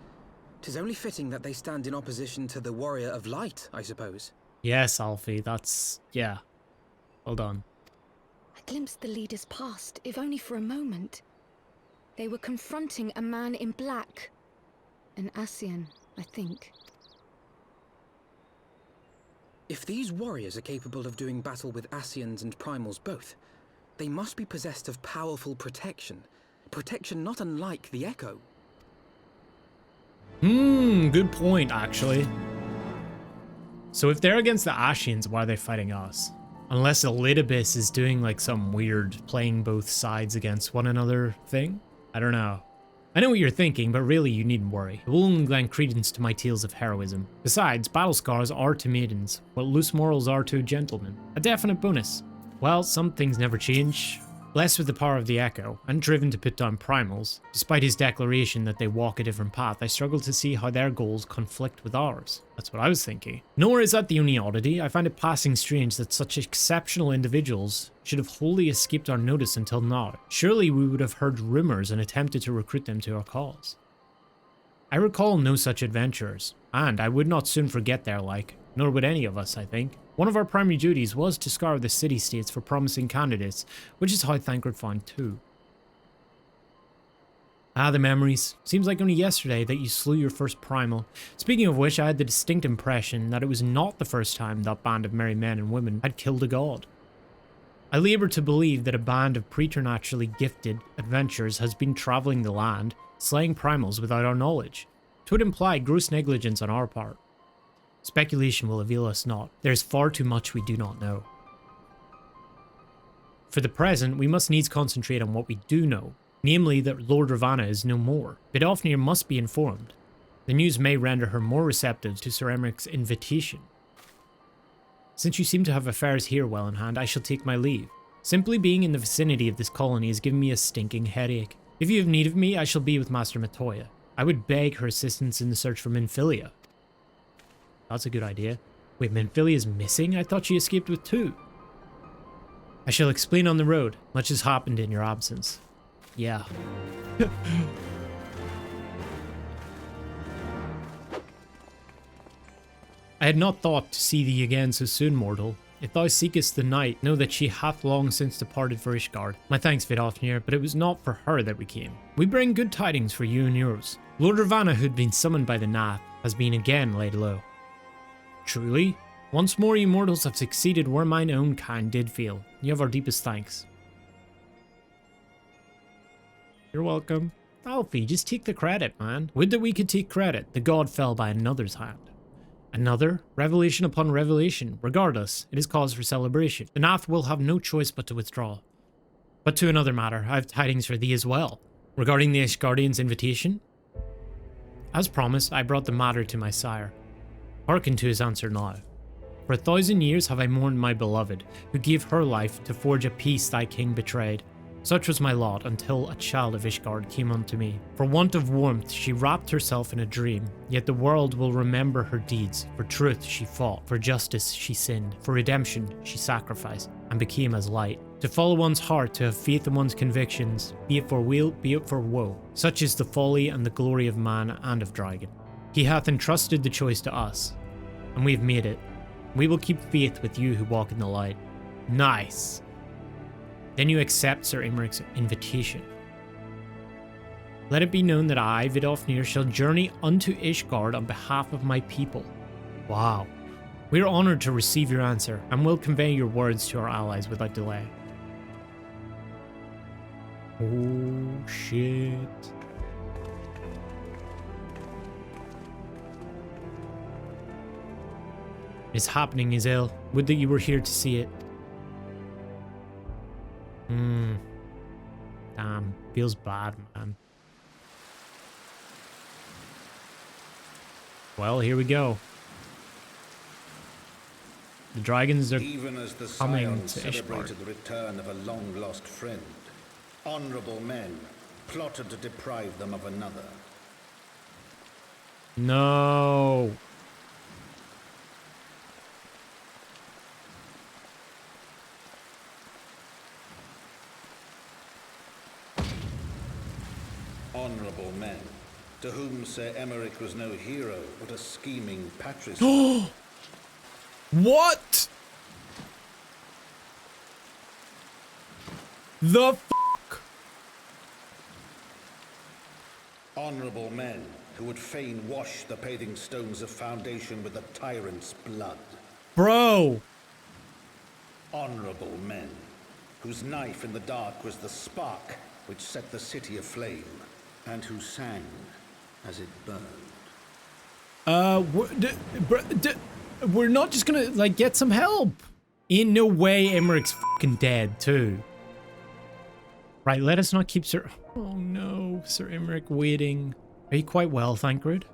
'Tis only fitting that they stand in opposition to the warrior of light, I suppose. Yes, Alfie, that's... yeah. Well done. I glimpsed the leaders past, if only for a moment. They were confronting a man in black. An Ascian, I think. If these warriors are capable of doing battle with Ascians and Primals both, they must be possessed of powerful protection. Protection not unlike the Echo. Good point, actually. So if they're against the Ascians, why are they fighting us? Unless Elidibus is doing like some weird playing both sides against one another thing? I don't know. I know what you're thinking, but really you needn't worry. It will only lend credence to my tales of heroism. Besides, battle scars are to maidens, what loose morals are to gentlemen. A definite bonus. Well, some things never change. Blessed with the power of the Echo, and driven to put down Primals, despite his declaration that they walk a different path, I struggle to see how their goals conflict with ours. That's what I was thinking. Nor is that the only oddity. I find it passing strange that such exceptional individuals should have wholly escaped our notice until now. Surely we would have heard rumors and attempted to recruit them to our cause. I recall no such adventurers, and I would not soon forget their like, nor would any of us, I think. One of our primary duties was to scour the city-states for promising candidates, which is how Thancred found two. Ah, the memories. Seems like only yesterday that you slew your first primal. Speaking of which, I had the distinct impression that it was not the first time that band of merry men and women had killed a god. I labour to believe that a band of preternaturally gifted adventurers has been travelling the land, slaying primals without our knowledge. 'Twould imply gross negligence on our part. Speculation will avail us not. There is far too much we do not know. For the present, we must needs concentrate on what we do know, namely that Lord Ravana is no more. Bidofnir must be informed. The news may render her more receptive to Sir Emmerich's invitation. Since you seem to have affairs here well in hand, I shall take my leave. Simply being in the vicinity of this colony has given me a stinking headache. If you have need of me, I shall be with Master Matoya. I would beg her assistance in the search for Minfilia. That's a good idea. Wait, Minfilia's missing? I thought she escaped with two. I shall explain on the road. Much has happened in your absence. Yeah. I had not thought to see thee again so soon, mortal. If thou seekest the night, know that she hath long since departed for Ishgard. My thanks, Vidofnir, but it was not for her that we came. We bring good tidings for you and yours. Lord Ravana, who had been summoned by the Nath, has been again laid low. Truly, once more ye mortals have succeeded where mine own kind did fail. You have our deepest thanks. You're welcome. Alfie, just take the credit, man. Would that we could take credit. The god fell by another's hand. Another? Revelation upon revelation. Regardless, it is cause for celebration. The Nath will have no choice but to withdraw. But to another matter, I have tidings for thee as well. Regarding the Ishgardian's invitation? As promised, I brought the matter to my sire. Hearken to his answer now. For 1,000 years have I mourned my beloved, who gave her life to forge a peace thy king betrayed. Such was my lot until a child of Ishgard came unto me. For want of warmth she wrapped herself in a dream, yet the world will remember her deeds. For truth she fought, for justice she sinned, for redemption she sacrificed, and became as light. To follow one's heart, to have faith in one's convictions, be it for weal, be it for woe. Such is the folly and the glory of man and of dragon. He hath entrusted the choice to us, and we have made it. We will keep faith with you who walk in the light. Nice. Then you accept Sir Imeric's invitation. Let it be known that I, Vidofnir, shall journey unto Ishgard on behalf of my people. Wow. We are honored to receive your answer, and will convey your words to our allies without delay. Oh, shit. It's happening, Isil. Would that you were here to see it. Damn, feels bad, man. Well, here we go. The dragons are even as the coming Scions to Ishgard. celebrated the return of a long-lost friend, honorable men plotted to deprive them of another. No. Honorable men, to whom Sir Emeric was no hero, but a scheming patrician. What? The fuck? Honorable men, who would fain wash the paving stones of foundation with the tyrant's blood. Bro. Honorable men, whose knife in the dark was the spark which set the city aflame, and who sang as it burned. We're not just gonna, like, get some help. In no way Emeric's fucking dead, too. Right, let us not keep Sir... Oh no, Sir Emeric waiting. Are you quite well, Thancred?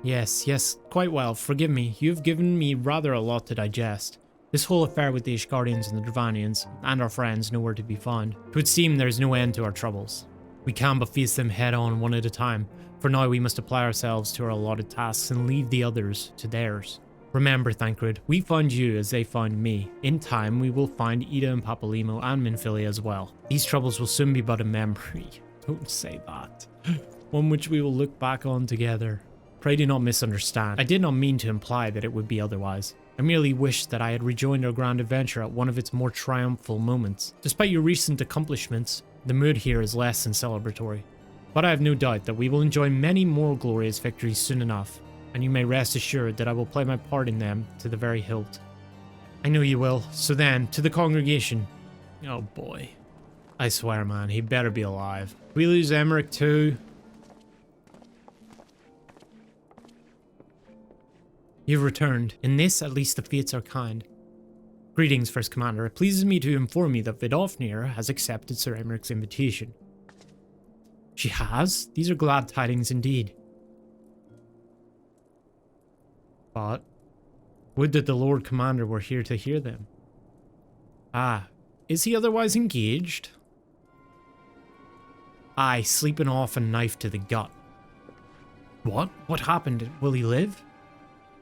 Yes, quite well. Forgive me, you've given me rather a lot to digest. This whole affair with the Ishgardians and the Dravanians, and our friends, nowhere to be found. It would seem there is no end to our troubles. We can but face them head on, one at a time. For now we must apply ourselves to our allotted tasks and leave the others to theirs. Remember, Thancred, we found you as they found me. In time, we will find Ida and Papalymo and Minfilia as well. These troubles will soon be but a memory. Don't say that. One which we will look back on together. Pray do not misunderstand. I did not mean to imply that it would be otherwise. I merely wished that I had rejoined our grand adventure at one of its more triumphal moments. Despite your recent accomplishments, the mood here is less than celebratory. But I have no doubt that we will enjoy many more glorious victories soon enough, and you may rest assured that I will play my part in them to the very hilt. I know you will. So then, to the congregation. Oh boy. I swear, man, he better be alive. We lose Emeric too. You've returned. In this, at least the fates are kind. Greetings, First Commander. It pleases me to inform you that Vidofnir has accepted Sir Emeric's invitation. She has? These are glad tidings indeed. But would that the Lord Commander were here to hear them. Ah, is he otherwise engaged? Aye, sleeping off and knife to the gut. What? What happened? Will he live?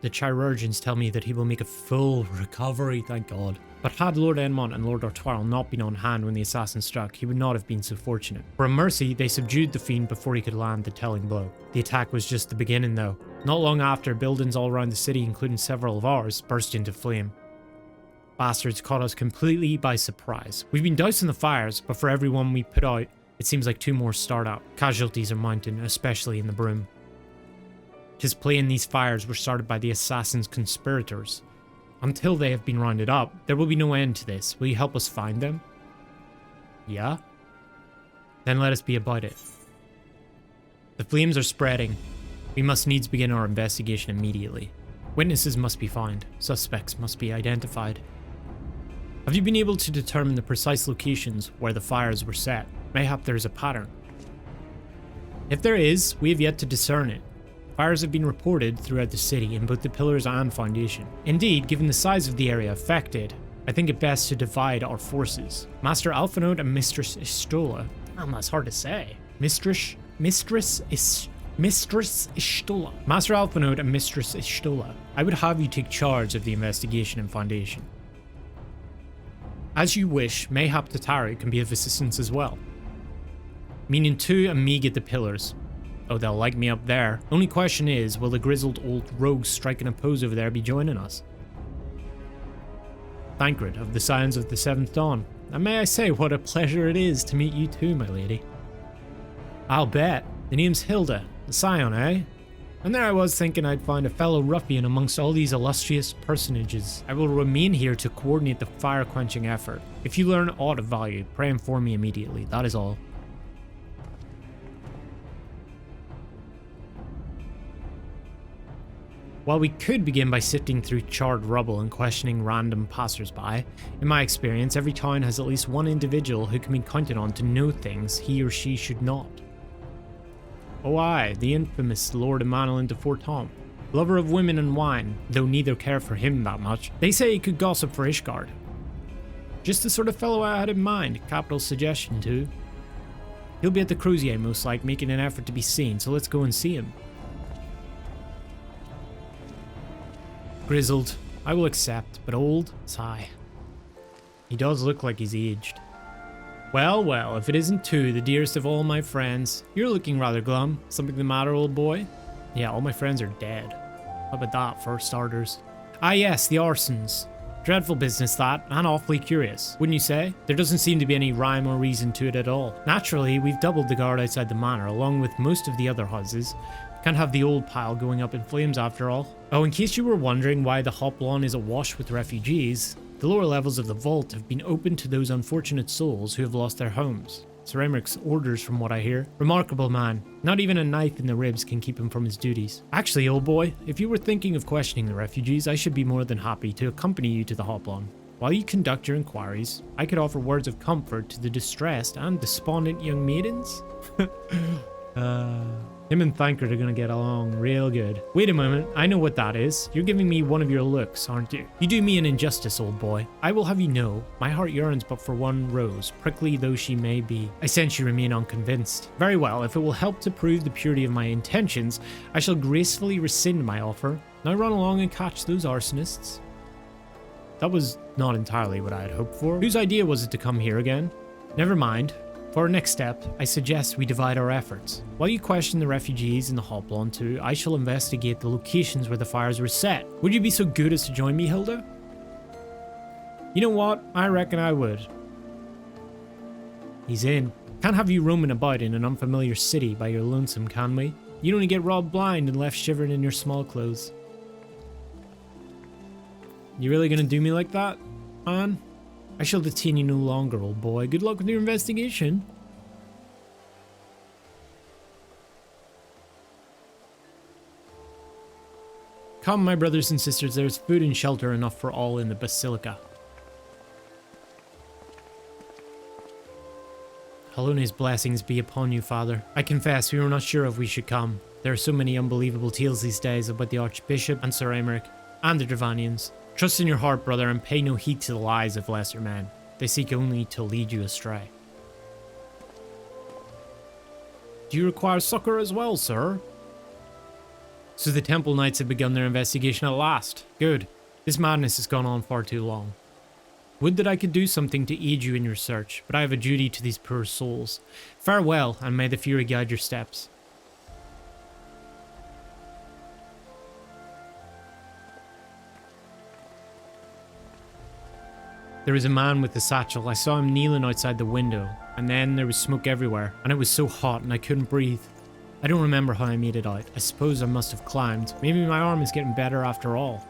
The chirurgeons tell me that he will make a full recovery, thank God. But had Lord Enmont and Lord Artois not been on hand when the assassin struck, he would not have been so fortunate. For a mercy, they subdued the fiend before he could land the telling blow. The attack was just the beginning though. Not long after, buildings all around the city, including several of ours, burst into flame. Bastards caught us completely by surprise. We've been dousing the fires, but for every one we put out, it seems like 2 more start up. Casualties are mounting, especially in the Broom. 'Tis plain these fires were started by the assassin's conspirators. Until they have been rounded up, there will be no end to this. Will you help us find them? Yeah? Then let us be about it. The flames are spreading. We must needs begin our investigation immediately. Witnesses must be found. Suspects must be identified. Have you been able to determine the precise locations where the fires were set? Mayhap there is a pattern. If there is, we have yet to discern it. Fires have been reported throughout the city in both the pillars and foundation. Indeed, given the size of the area affected, I think it best to divide our forces. Master Alphinaud and Mistress Y'shtola. Damn, that's hard to say. Mistress Y'shtola. Master Alphinaud and Mistress Y'shtola. I would have you take charge of the investigation and foundation. As you wish, mayhap Tatari can be of assistance as well. Meaning two and me get the pillars. Oh, they'll like me up there. Only question is, will the grizzled old rogues striking a pose over there be joining us? Thancred of the Scions of the Seventh Dawn. And may I say, what a pleasure it is to meet you too, my lady. I'll bet. The name's Hilda, the Scion, eh? And there I was thinking I'd find a fellow ruffian amongst all these illustrious personages. I will remain here to coordinate the fire-quenching effort. If you learn aught of value, pray inform me immediately, that is all. While we could begin by sifting through charred rubble and questioning random passersby, in my experience, every town has at least one individual who can be counted on to know things he or she should not. Oh aye, the infamous Lord Emmanuel de Fortemps, lover of women and wine, though neither care for him that much. They say he could gossip for Ishgard. Just the sort of fellow I had in mind, capital suggestion too. He'll be at the Crozier most like, making an effort to be seen, so let's go and see him. Grizzled, I will accept, but old, sigh. He does look like he's aged. Well, well, if it isn't two, the dearest of all my friends. You're looking rather glum. Something the matter, old boy? Yeah, all my friends are dead. How about that, for starters? Ah yes, the arsons. Dreadful business that, and awfully curious, wouldn't you say? There doesn't seem to be any rhyme or reason to it at all. Naturally, we've doubled the guard outside the manor, along with most of the other houses. Can't have the old pile going up in flames after all. Oh, in case you were wondering why the Hoplon is awash with refugees, the lower levels of the vault have been opened to those unfortunate souls who have lost their homes. Sir Aymric's orders from what I hear. Remarkable man. Not even a knife in the ribs can keep him from his duties. Actually, old boy, if you were thinking of questioning the refugees, I should be more than happy to accompany you to the Hoplon. While you conduct your inquiries, I could offer words of comfort to the distressed and despondent young maidens. Him and Thancred are gonna get along real good. Wait a moment, I know what that is. You're giving me one of your looks, aren't you? You do me an injustice, old boy. I will have you know, my heart yearns but for one rose, prickly though she may be. I sense you remain unconvinced. Very well, if it will help to prove the purity of my intentions, I shall gracefully rescind my offer. Now run along and catch those arsonists. That was not entirely what I had hoped for. Whose idea was it to come here again? Never mind. For our next step, I suggest we divide our efforts. While you question the refugees in the Hoplon too, I shall investigate the locations where the fires were set. Would you be so good as to join me, Hilda? You know what? I reckon I would. He's in. Can't have you roaming about in an unfamiliar city by your lonesome, can we? You'd only get robbed blind and left shivering in your small clothes. You really gonna do me like that, man? I shall detain you no longer, old boy. Good luck with your investigation. Come, my brothers and sisters, there is food and shelter enough for all in the Basilica. Halone's blessings be upon you, Father. I confess we were not sure if we should come. There are so many unbelievable tales these days about the Archbishop and Sir Aymric, and the Dravanians. Trust in your heart, brother, and pay no heed to the lies of lesser men. They seek only to lead you astray. Do you require succor as well, sir? So the Temple Knights have begun their investigation at last. Good. This madness has gone on far too long. Would that I could do something to aid you in your search, but I have a duty to these poor souls. Farewell, and may the Fury guide your steps. There was a man with a satchel. I saw him kneeling outside the window, and then there was smoke everywhere, and it was so hot and I couldn't breathe. I don't remember how I made it out. I suppose I must have climbed. Maybe my arm is getting better after all.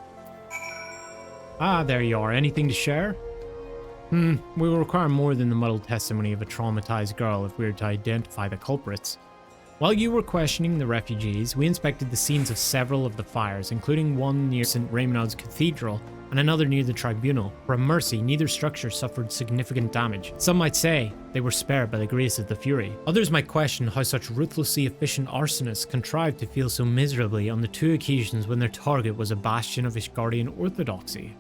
Ah, there you are. Anything to share? We will require more than the muddled testimony of a traumatized girl if we are to identify the culprits. While you were questioning the refugees, we inspected the scenes of several of the fires, including one near St. Raymond's Cathedral and another near the Tribunal. For a mercy, neither structure suffered significant damage. Some might say they were spared by the grace of the Fury. Others might question how such ruthlessly efficient arsonists contrived to fail so miserably on the two occasions when their target was a bastion of Ishgardian orthodoxy.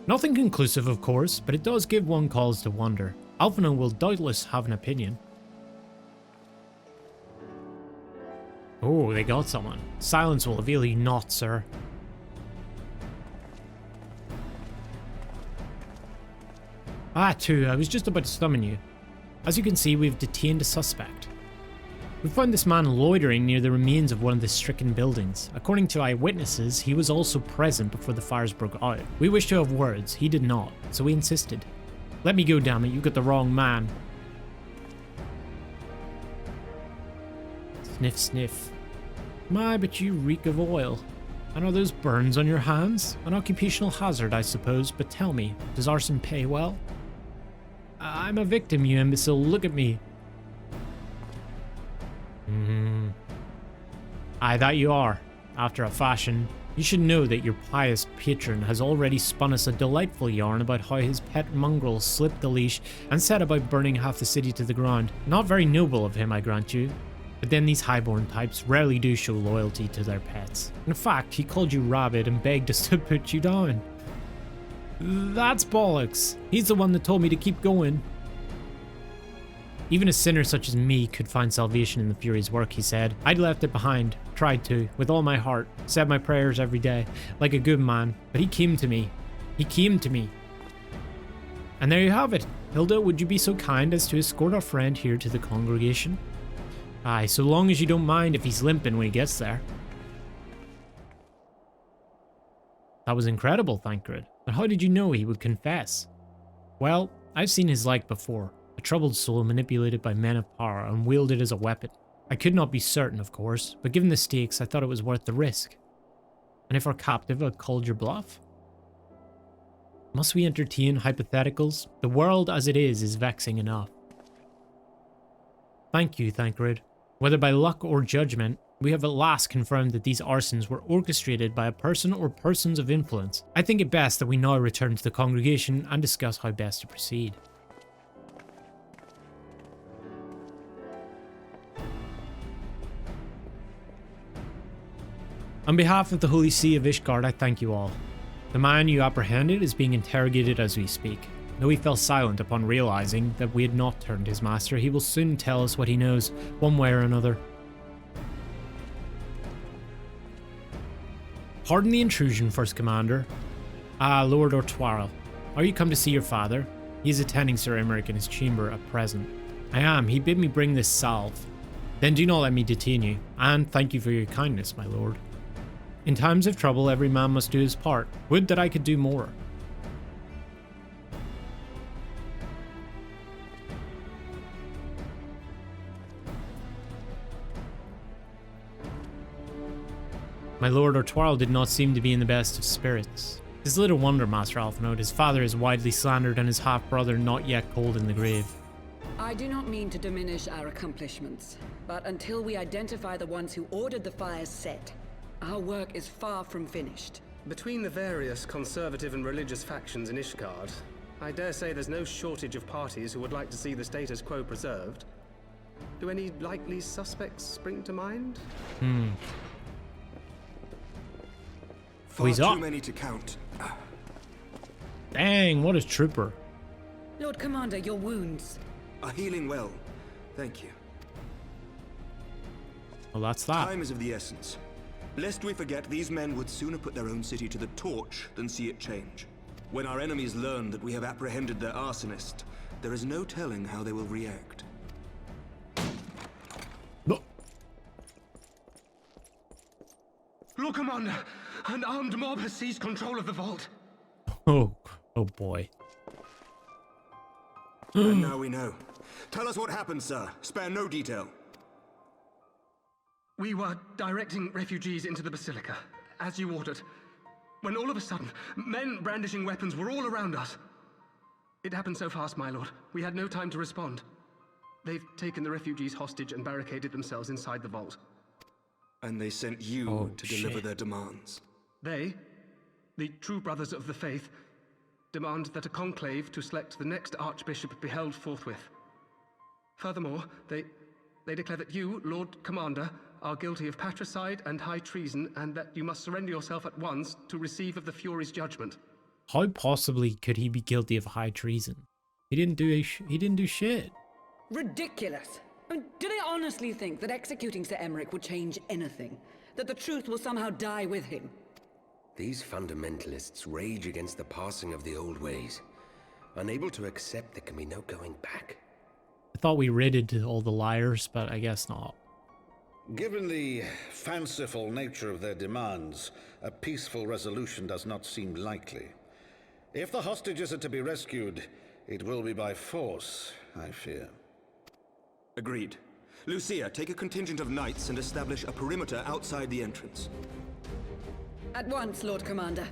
Nothing conclusive, of course, but it does give one cause to wonder. Alphinaud will doubtless have an opinion. Oh, they got someone. Silence will avail you not, sir. Ah, too, I was just about to summon you. As you can see, we've detained a suspect. We found this man loitering near the remains of one of the stricken buildings. According to eyewitnesses, he was also present before the fires broke out. We wished to have words, he did not, so we insisted. Let me go, damn it, you got the wrong man. Sniff, sniff. My, but you reek of oil. And are those burns on your hands? An occupational hazard, I suppose, but tell me, does arson pay well? I'm a victim, you imbecile, look at me. Aye, that you are, after a fashion. You should know that your pious patron has already spun us a delightful yarn about how his pet mongrel slipped the leash and set about burning half the city to the ground. Not very noble of him, I grant you. But then these highborn types rarely do show loyalty to their pets. In fact, he called you rabid and begged us to put you down. That's bollocks. He's the one that told me to keep going. Even a sinner such as me could find salvation in the Fury's work, he said. I'd left it behind, tried to, with all my heart, said my prayers every day, like a good man, but he came to me. He came to me. And there you have it. Hilda, would you be so kind as to escort our friend here to the congregation? Aye, so long as you don't mind if he's limping when he gets there. That was incredible, Thancred. But how did you know he would confess? Well, I've seen his like before. A troubled soul manipulated by men of power and wielded as a weapon. I could not be certain, of course, but given the stakes, I thought it was worth the risk. And if our captive had called your bluff? Must we entertain hypotheticals? The world as it is vexing enough. Thank you, Thancred. Whether by luck or judgment, we have at last confirmed that these arsons were orchestrated by a person or persons of influence. I think it best that we now return to the congregation and discuss how best to proceed. On behalf of the Holy See of Ishgard, I thank you all. The man you apprehended is being interrogated as we speak. Though he fell silent upon realizing that we had not turned his master, he will soon tell us what he knows, one way or another. Pardon the intrusion, First Commander. Ah, Lord Ortwarrel, are you come to see your father? He is attending Sir Emeric in his chamber at present. I am. He bid me bring this salve. Then do not let me detain you, and thank you for your kindness, my lord. In times of trouble, every man must do his part. Would that I could do more. My lord Ortwarrel did not seem to be in the best of spirits. It is little wonder, Master Alphinaud. His father is widely slandered and his half-brother not yet cold in the grave. I do not mean to diminish our accomplishments, but until we identify the ones who ordered the fires set, our work is far from finished. Between the various conservative and religious factions in Ishgard, I dare say there's no shortage of parties who would like to see the status quo preserved. Do any likely suspects spring to mind? Far too many to count. Dang, what a trooper. Lord Commander, your wounds are healing well. Thank you. Well, that's that. Time is of the essence. Lest we forget, these men would sooner put their own city to the torch than see it change. When our enemies learn that we have apprehended their arsonist, there is no telling how they will react. Lord Commander, an armed mob has seized control of the vault. Oh boy. And now we know. Tell us what happened, sir. Spare no detail. We were directing refugees into the Basilica, as you ordered, when all of a sudden, men brandishing weapons were all around us. It happened so fast, my lord. We had no time to respond. They've taken the refugees hostage and barricaded themselves inside the vault. And they sent you to deliver their demands. They, the true brothers of the faith, demand that a conclave to select the next archbishop be held forthwith. Furthermore, they declare that you, Lord Commander, are guilty of patricide and high treason, and that you must surrender yourself at once to receive of the Fury's judgment. How possibly could he be guilty of high treason? He didn't do shit. Ridiculous! I mean, do they honestly think that executing Sir Emmerich would change anything? That the truth will somehow die with him? These fundamentalists rage against the passing of the old ways, unable to accept there can be no going back. I thought we ridded all the liars, but I guess not. Given the fanciful nature of their demands, a peaceful resolution does not seem likely. If the hostages are to be rescued, it will be by force, I fear. Agreed. Lucia, take a contingent of knights and establish a perimeter outside the entrance. At once, Lord Commander.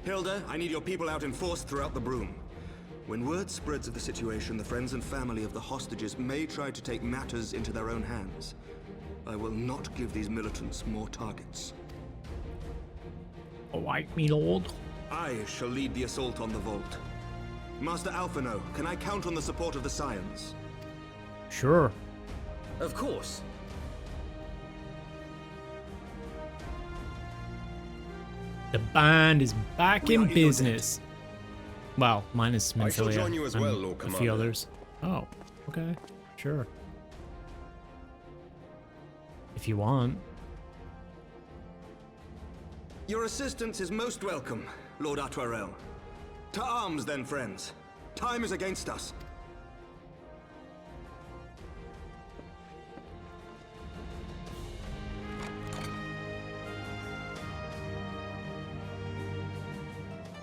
Hilda, I need your people out in force throughout the Broom. When word spreads of the situation, the friends and family of the hostages may try to take matters into their own hands. I will not give these militants more targets. Alright, me lord. I shall lead the assault on the vault. Master Alphino, can I count on the support of the Scions? Sure. Of course. The band is back in business. Well, minus Minfilia. I shall join you as well, Lord a few Commander. others. Oh, okay. Sure. If you want. Your assistance is most welcome, Lord Atwarel. To arms then, friends. Time is against us.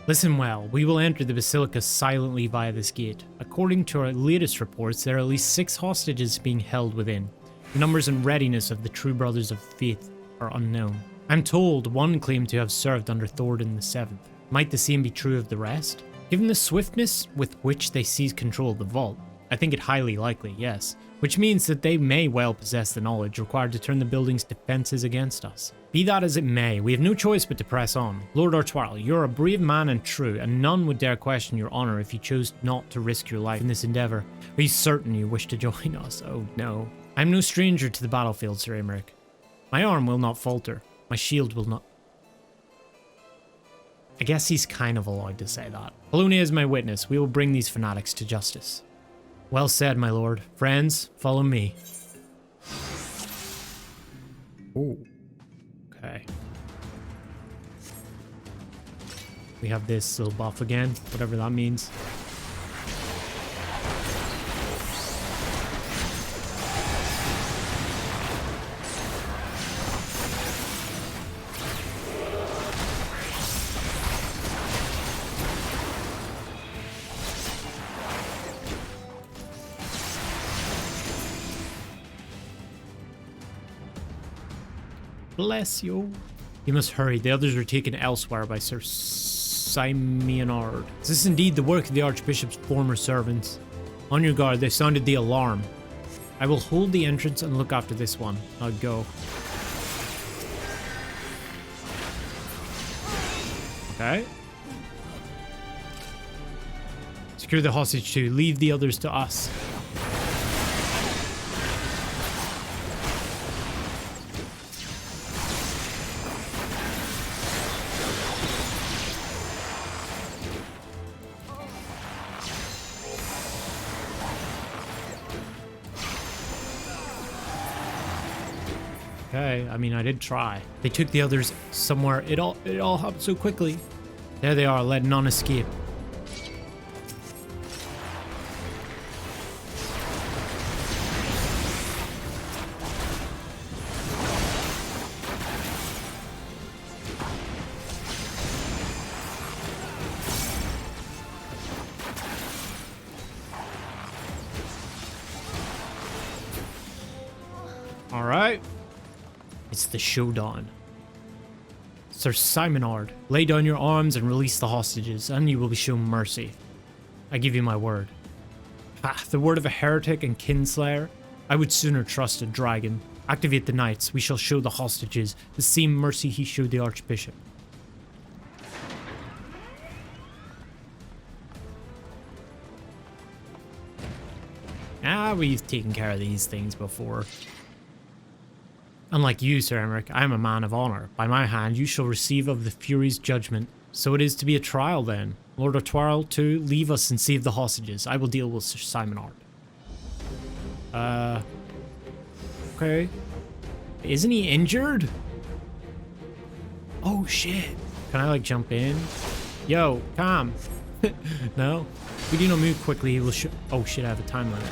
Listen well, we will enter the Basilica silently via this gate. According to our latest reports, there are at least 6 hostages being held within. The numbers and readiness of the true Brothers of Faith are unknown. I'm told one claimed to have served under Thordan VII. Might the same be true of the rest? Given the swiftness with which they seized control of the vault, I think it highly likely, yes. Which means that they may well possess the knowledge required to turn the building's defenses against us. Be that as it may, we have no choice but to press on. Lord Artwarel, you're a brave man and true, and none would dare question your honor if you chose not to risk your life in this endeavor. Are you certain you wish to join us? Oh no. I'm no stranger to the battlefield, Sir Emmerich. My arm will not falter. My shield will not... I guess he's kind of allowed to say that. Polonia is my witness. We will bring these fanatics to justice. Well said, my lord. Friends, follow me. Ooh. Okay. We have this little buff again, whatever that means. Bless you. You must hurry. The others are taken elsewhere by Sir Simeonard. Is this indeed the work of the Archbishop's former servants? On your guard, they sounded the alarm. I will hold the entrance and look after this one. I'll go. Okay. Secure the hostage too. Leave the others to us. Okay, I mean, I did try. They took the others somewhere. It all happened so quickly. There they are, let none escape. All right. It's the showdown. Sir Simonard, lay down your arms and release the hostages, and you will be shown mercy. I give you my word. Ha, the word of a heretic and kinslayer? I would sooner trust a dragon. Activate the knights. We shall show the hostages the same mercy he showed the Archbishop. Ah, we've taken care of these things before. Unlike you, Sir Emmerich, I am a man of honor. By my hand, you shall receive of the Fury's judgment So it is to be a trial then. Lord of Twirl, to leave us and save the hostages. I will deal with Sir Simon Art. Okay. Isn't he injured? Oh shit. Can I like jump in? Yo, calm. No? If we do not move quickly, he will oh shit, I have a time limit.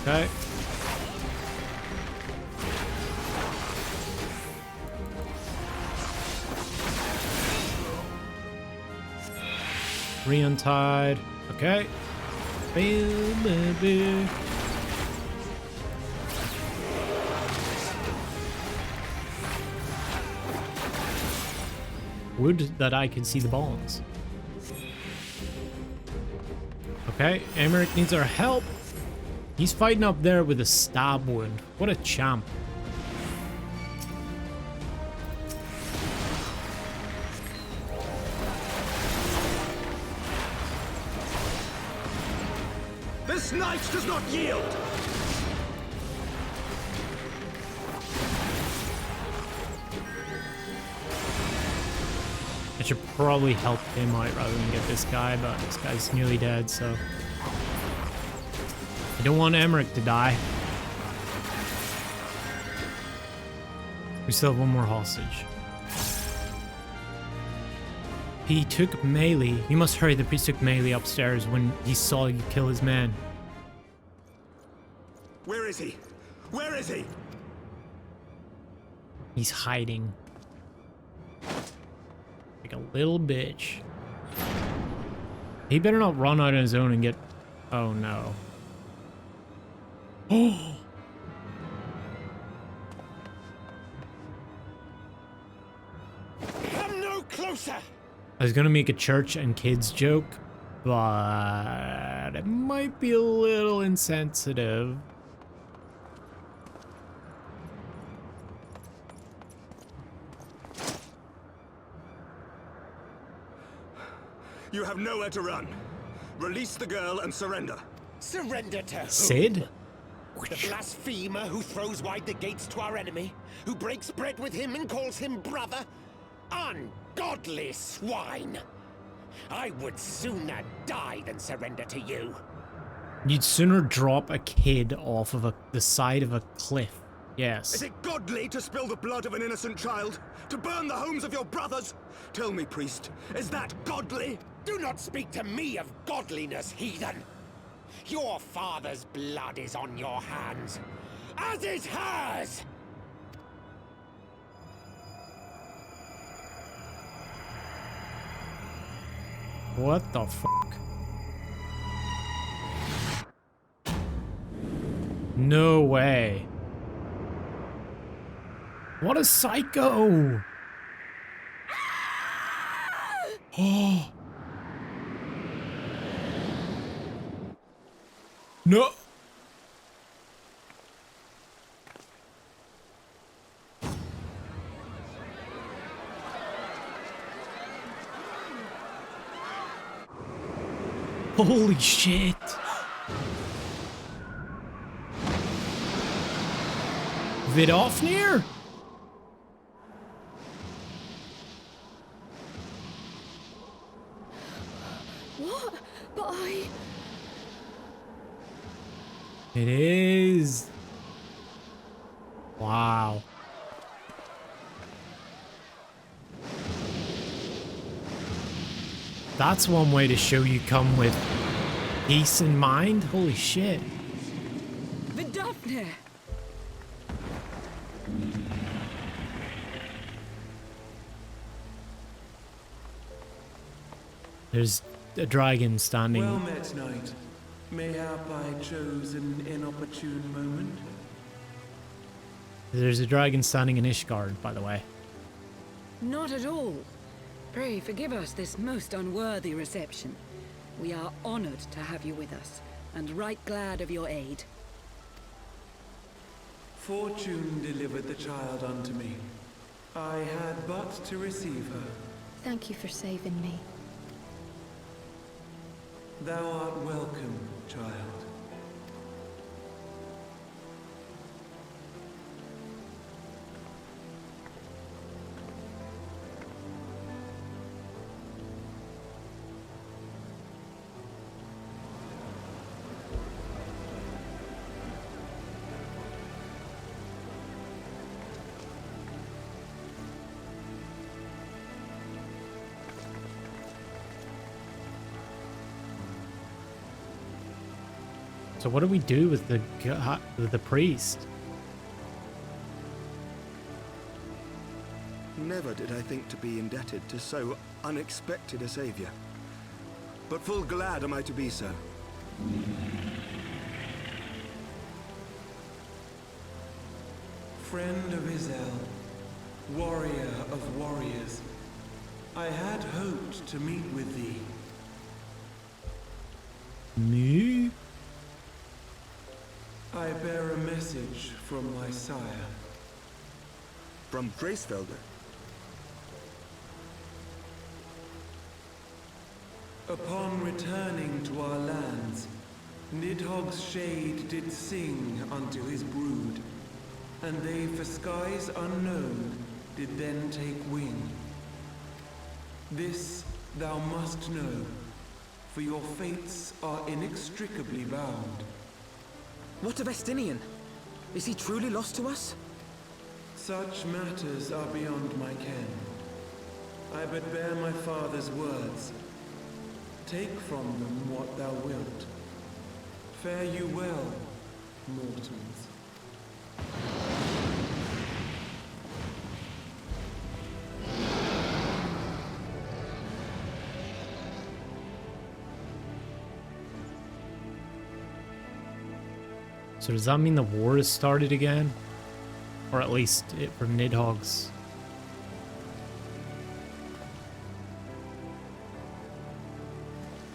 Okay. Re-untied. Okay. Baby. Wood that I can see the bones. Okay, Aymeric needs our help. He's fighting up there with a stab wound. What a champ. This knight does not yield! I should probably help him out rather than get this guy, but this guy's nearly dead, so... I don't want Aymeric to die. We still have one more hostage. He took melee. You must hurry. The priest took melee upstairs when he saw you kill his man. Where is he? Where is he? He's hiding. Like a little bitch. He better not run out on his own and get... Oh no. Oh! Come no closer! I was gonna make a church and kids joke, but it might be a little insensitive. You have nowhere to run. Release the girl and surrender. Surrender to who? Sid? The blasphemer who throws wide the gates to our enemy? Who breaks bread with him and calls him brother? Ungodly swine! I would sooner die than surrender to you. You'd sooner drop a kid off of the side of a cliff. Yes. Is it godly to spill the blood of an innocent child? To burn the homes of your brothers? Tell me, priest, is that godly? Do not speak to me of godliness, heathen! Your father's blood is on your hands, as is hers! What the fuck? No way. What a psycho! Oh. No. Holy shit. Vidofnir? What? But I... It is. Wow. That's one way to show you come with peace in mind. Holy shit. Vidofnir! There's a dragon standing. Well met, knight. Mayhap I chose an inopportune moment. There's a dragon standing in Ishgard, by the way. Not at all. Pray forgive us this most unworthy reception. We are honored to have you with us, and right glad of your aid. Fortune delivered the child unto me. I had but to receive her. Thank you for saving me. Thou art welcome, child. So what do we do with the priest? Never did I think to be indebted to so unexpected a savior. But full glad am I to be so. Friend of Izel, warrior of warriors, I had hoped to meet with thee. Me? I bear a message from my sire. From Gracefelder? Upon returning to our lands, Nidhogg's shade did sing unto his brood, and they for skies unknown did then take wing. This thou must know, for your fates are inextricably bound. What of Estinian? Is he truly lost to us? Such matters are beyond my ken. I but bear my father's words. Take from them what thou wilt. Fare you well, mortals. So does that mean the war has started again? Or at least it for Nidhogg's.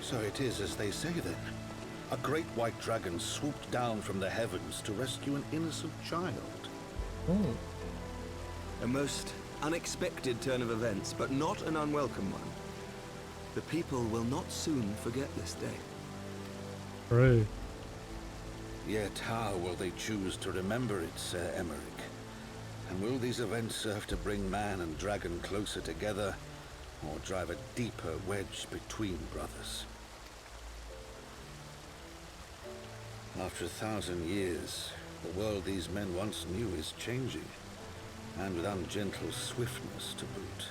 So it is as they say then. A great white dragon swooped down from the heavens to rescue an innocent child. Oh. A most unexpected turn of events, but not an unwelcome one. The people will not soon forget this day. True. Yet how will they choose to remember it, Sir Emeric? And will these events serve to bring man and dragon closer together, or drive a deeper wedge between brothers? After 1,000 years, the world these men once knew is changing, and with ungentle swiftness to boot.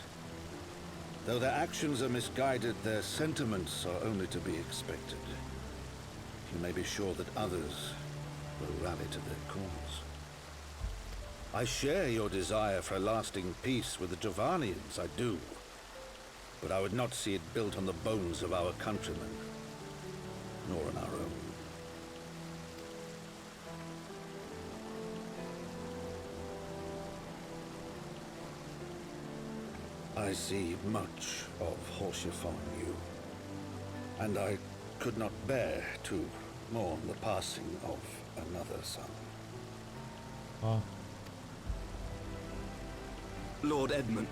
Though their actions are misguided, their sentiments are only to be expected. You may be sure that others will rally to their cause. I share your desire for a lasting peace with the Jovanians, I do. But I would not see it built on the bones of our countrymen, nor on our own. I see much of Horsefon in you, and I could not bear to mourn the passing of another son. Oh. Lord Edmund.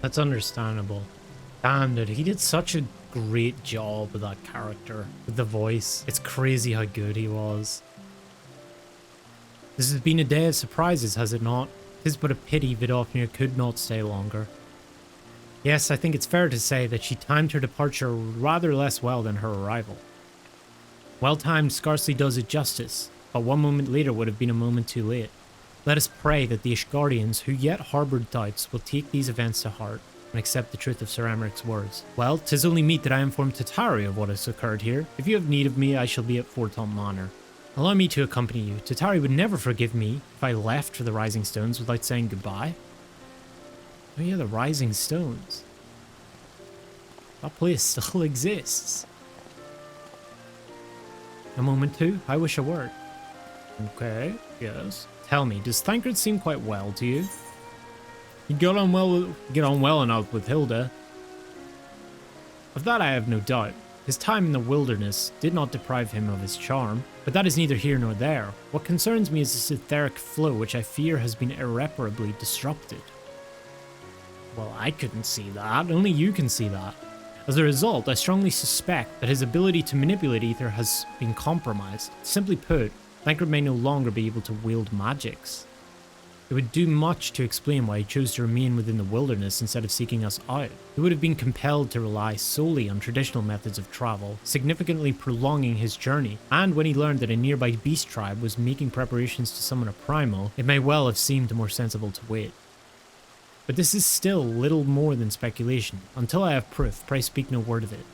That's understandable. Damn, dude, he did such a great job with that character. With the voice. It's crazy how good he was. This has been a day of surprises, has it not? 'Tis but a pity Vidofnir could not stay longer. Yes, I think it's fair to say that she timed her departure rather less well than her arrival. Well timed scarcely does it justice, but 1 moment later would have been a moment too late. Let us pray that the Ishgardians, who yet harbored doubts, will take these events to heart and accept the truth of Sir Emeric's words. Well, 'tis only meet that I inform Tatari of what has occurred here. If you have need of me, I shall be at Forton Manor. Allow me to accompany you. Tatari would never forgive me if I left for the Rising Stones without saying goodbye. Oh yeah, the Rising Stones. That place still exists. A moment too? I wish a word. Okay, yes. Tell me, does Thancred seem quite well to you? You get on well enough with Hilda. Of that I have no doubt. His time in the wilderness did not deprive him of his charm, but that is neither here nor there. What concerns me is this etheric flow, which I fear has been irreparably disrupted. Well, I couldn't see that. Only you can see that. As a result, I strongly suspect that his ability to manipulate ether has been compromised. Simply put, Thancred may no longer be able to wield magics. It would do much to explain why he chose to remain within the wilderness instead of seeking us out. He would have been compelled to rely solely on traditional methods of travel, significantly prolonging his journey, and when he learned that a nearby beast tribe was making preparations to summon a primal, it may well have seemed more sensible to wait. But this is still little more than speculation. Until I have proof, pray speak no word of it.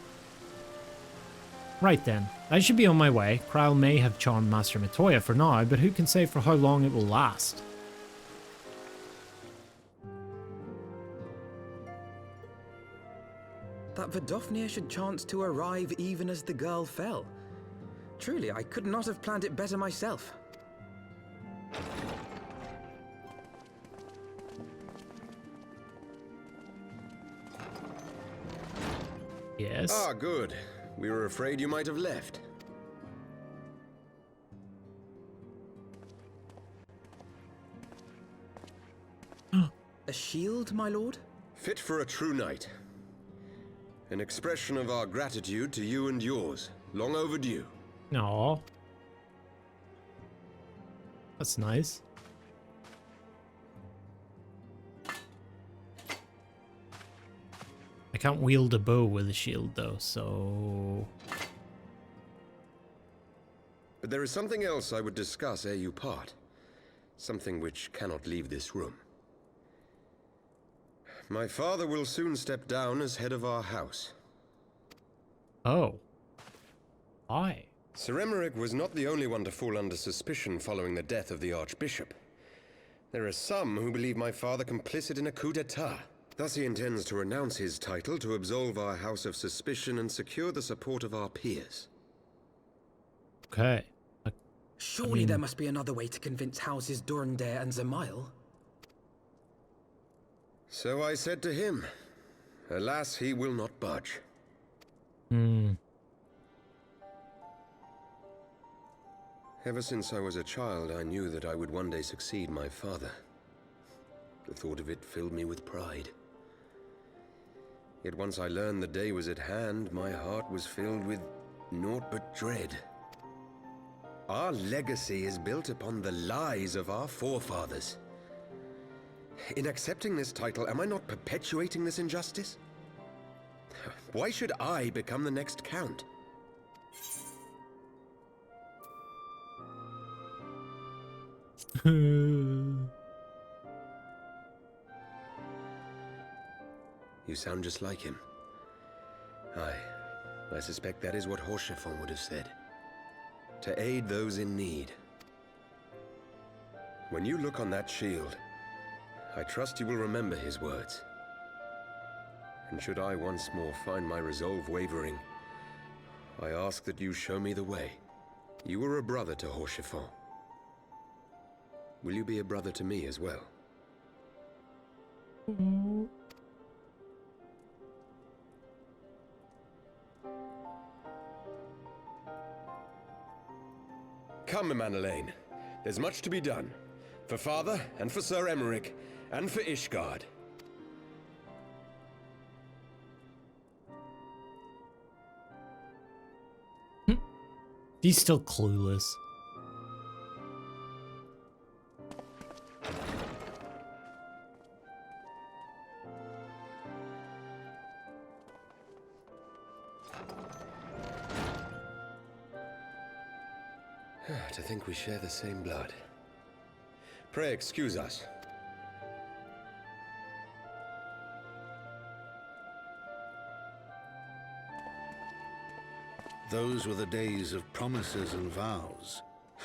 Right then, I should be on my way. Krile may have charmed Master Matoya for now, but who can say for how long it will last? That Vidofnir should chance to arrive even as the girl fell. Truly, I could not have planned it better myself. Yes. Ah, good. We were afraid you might have left. A shield, my lord? Fit for a true knight. An expression of our gratitude to you and yours. Long overdue. Aww. That's nice. I can't wield a bow with a shield though, so... But there is something else I would discuss ere you part. Something which cannot leave this room. My father will soon step down as head of our house. Oh. Why? Sir Emeric was not the only one to fall under suspicion following the death of the Archbishop. There are some who believe my father complicit in a coup d'etat. Thus he intends to renounce his title to absolve our house of suspicion and secure the support of our peers. Okay. Surely there must be another way to convince houses Durandare and Zemail. So I said to him. Alas, he will not budge. Ever since I was a child, I knew that I would one day succeed my father. The thought of it filled me with pride. Yet once I learned the day was at hand, my heart was filled with naught but dread. Our legacy is built upon the lies of our forefathers. In accepting this title, am I not perpetuating this injustice? Why should I become the next count? You sound just like him. I suspect that is what Haurchefant would have said. To aid those in need. When you look on that shield, I trust you will remember his words. And should I once more find my resolve wavering, I ask that you show me the way. You were a brother to Haurchefant. Will you be a brother to me as well? Come, Manelaine. There's much to be done. For father, and for Sir Emeric, and for Ishgard. He's still clueless. To think we share the same blood. Pray excuse us. Those were the days of promises and vows,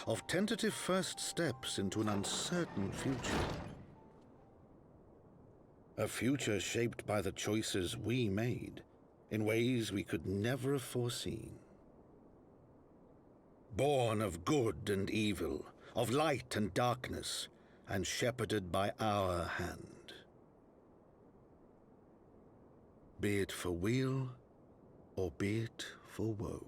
of tentative first steps into an uncertain future. A future shaped by the choices we made, in ways we could never have foreseen. Born of good and evil, of light and darkness, and shepherded by our hand. Be it for weal, or be it for woe.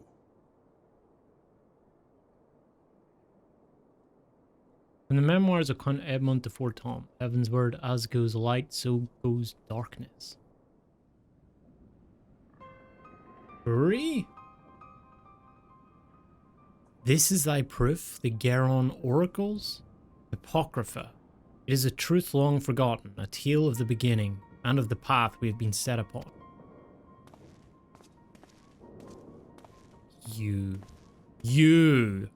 From the memoirs of Count Edmund de Fortom, Heaven's word, as goes light, so goes darkness. Brewery? This is thy proof, the Garon oracles? Apocrypha. It is a truth long forgotten, a tale of the beginning, and of the path we have been set upon. You.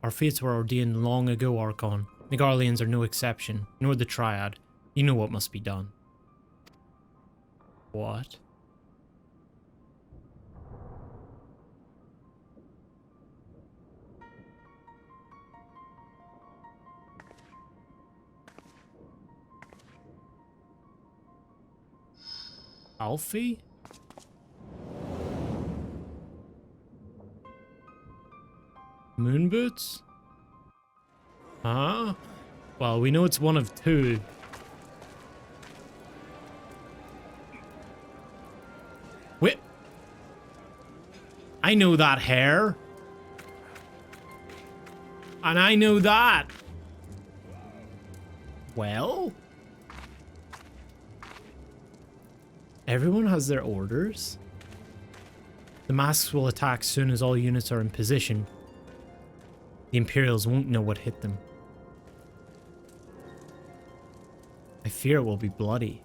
Our fates were ordained long ago, Archon. The Garleans are no exception, nor the Triad. You know what must be done. What? Alfie? Moon boots? Huh? Well, we know it's one of two. Wait. I know that hair. And I know that. Well? Everyone has their orders. The masks will attack soon as all units are in position. The Imperials won't know what hit them. I fear it will be bloody.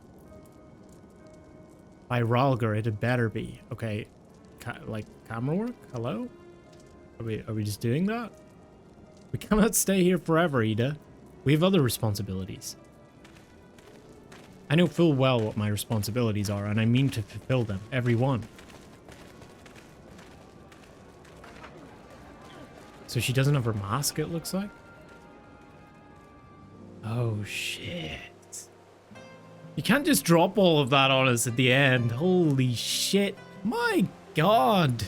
By Rhalgr, it had better be. Okay, like camera work? Hello? Are we just doing that? We cannot stay here forever, Ida. We have other responsibilities. I know full well what my responsibilities are, and I mean to fulfill them, every one. So she doesn't have her mask, it looks like? Oh, shit. You can't just drop all of that on us at the end. Holy shit. My god.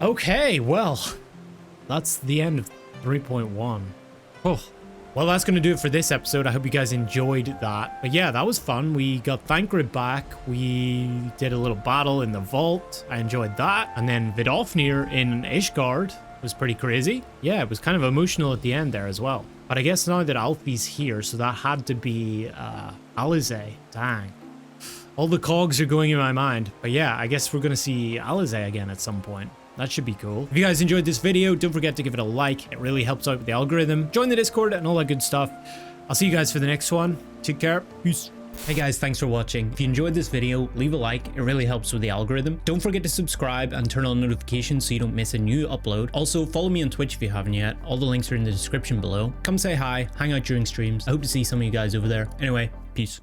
Okay, well, that's the end of 3.1. Oh. Well, that's going to do it for this episode. I hope you guys enjoyed that. But yeah, that was fun. We got Thancred back. We did a little battle in the vault. I enjoyed that. And then Vidofnir in Ishgard was pretty crazy. Yeah, it was kind of emotional at the end there as well. But I guess now that Alfie's here, so that had to be Alisaie. Dang. All the cogs are going in my mind. But yeah, I guess we're going to see Alisaie again at some point. That should be cool. If you guys enjoyed this video, don't forget to give it a like. It really helps out with the algorithm. Join the Discord and all that good stuff. I'll see you guys for the next one. Take care. Peace. Hey guys, thanks for watching. If you enjoyed this video, leave a like. It really helps with the algorithm. Don't forget to subscribe and turn on notifications so you don't miss a new upload. Also, follow me on Twitch if you haven't yet. All the links are in the description below. Come say hi, hang out during streams. I hope to see some of you guys over there. Anyway, peace.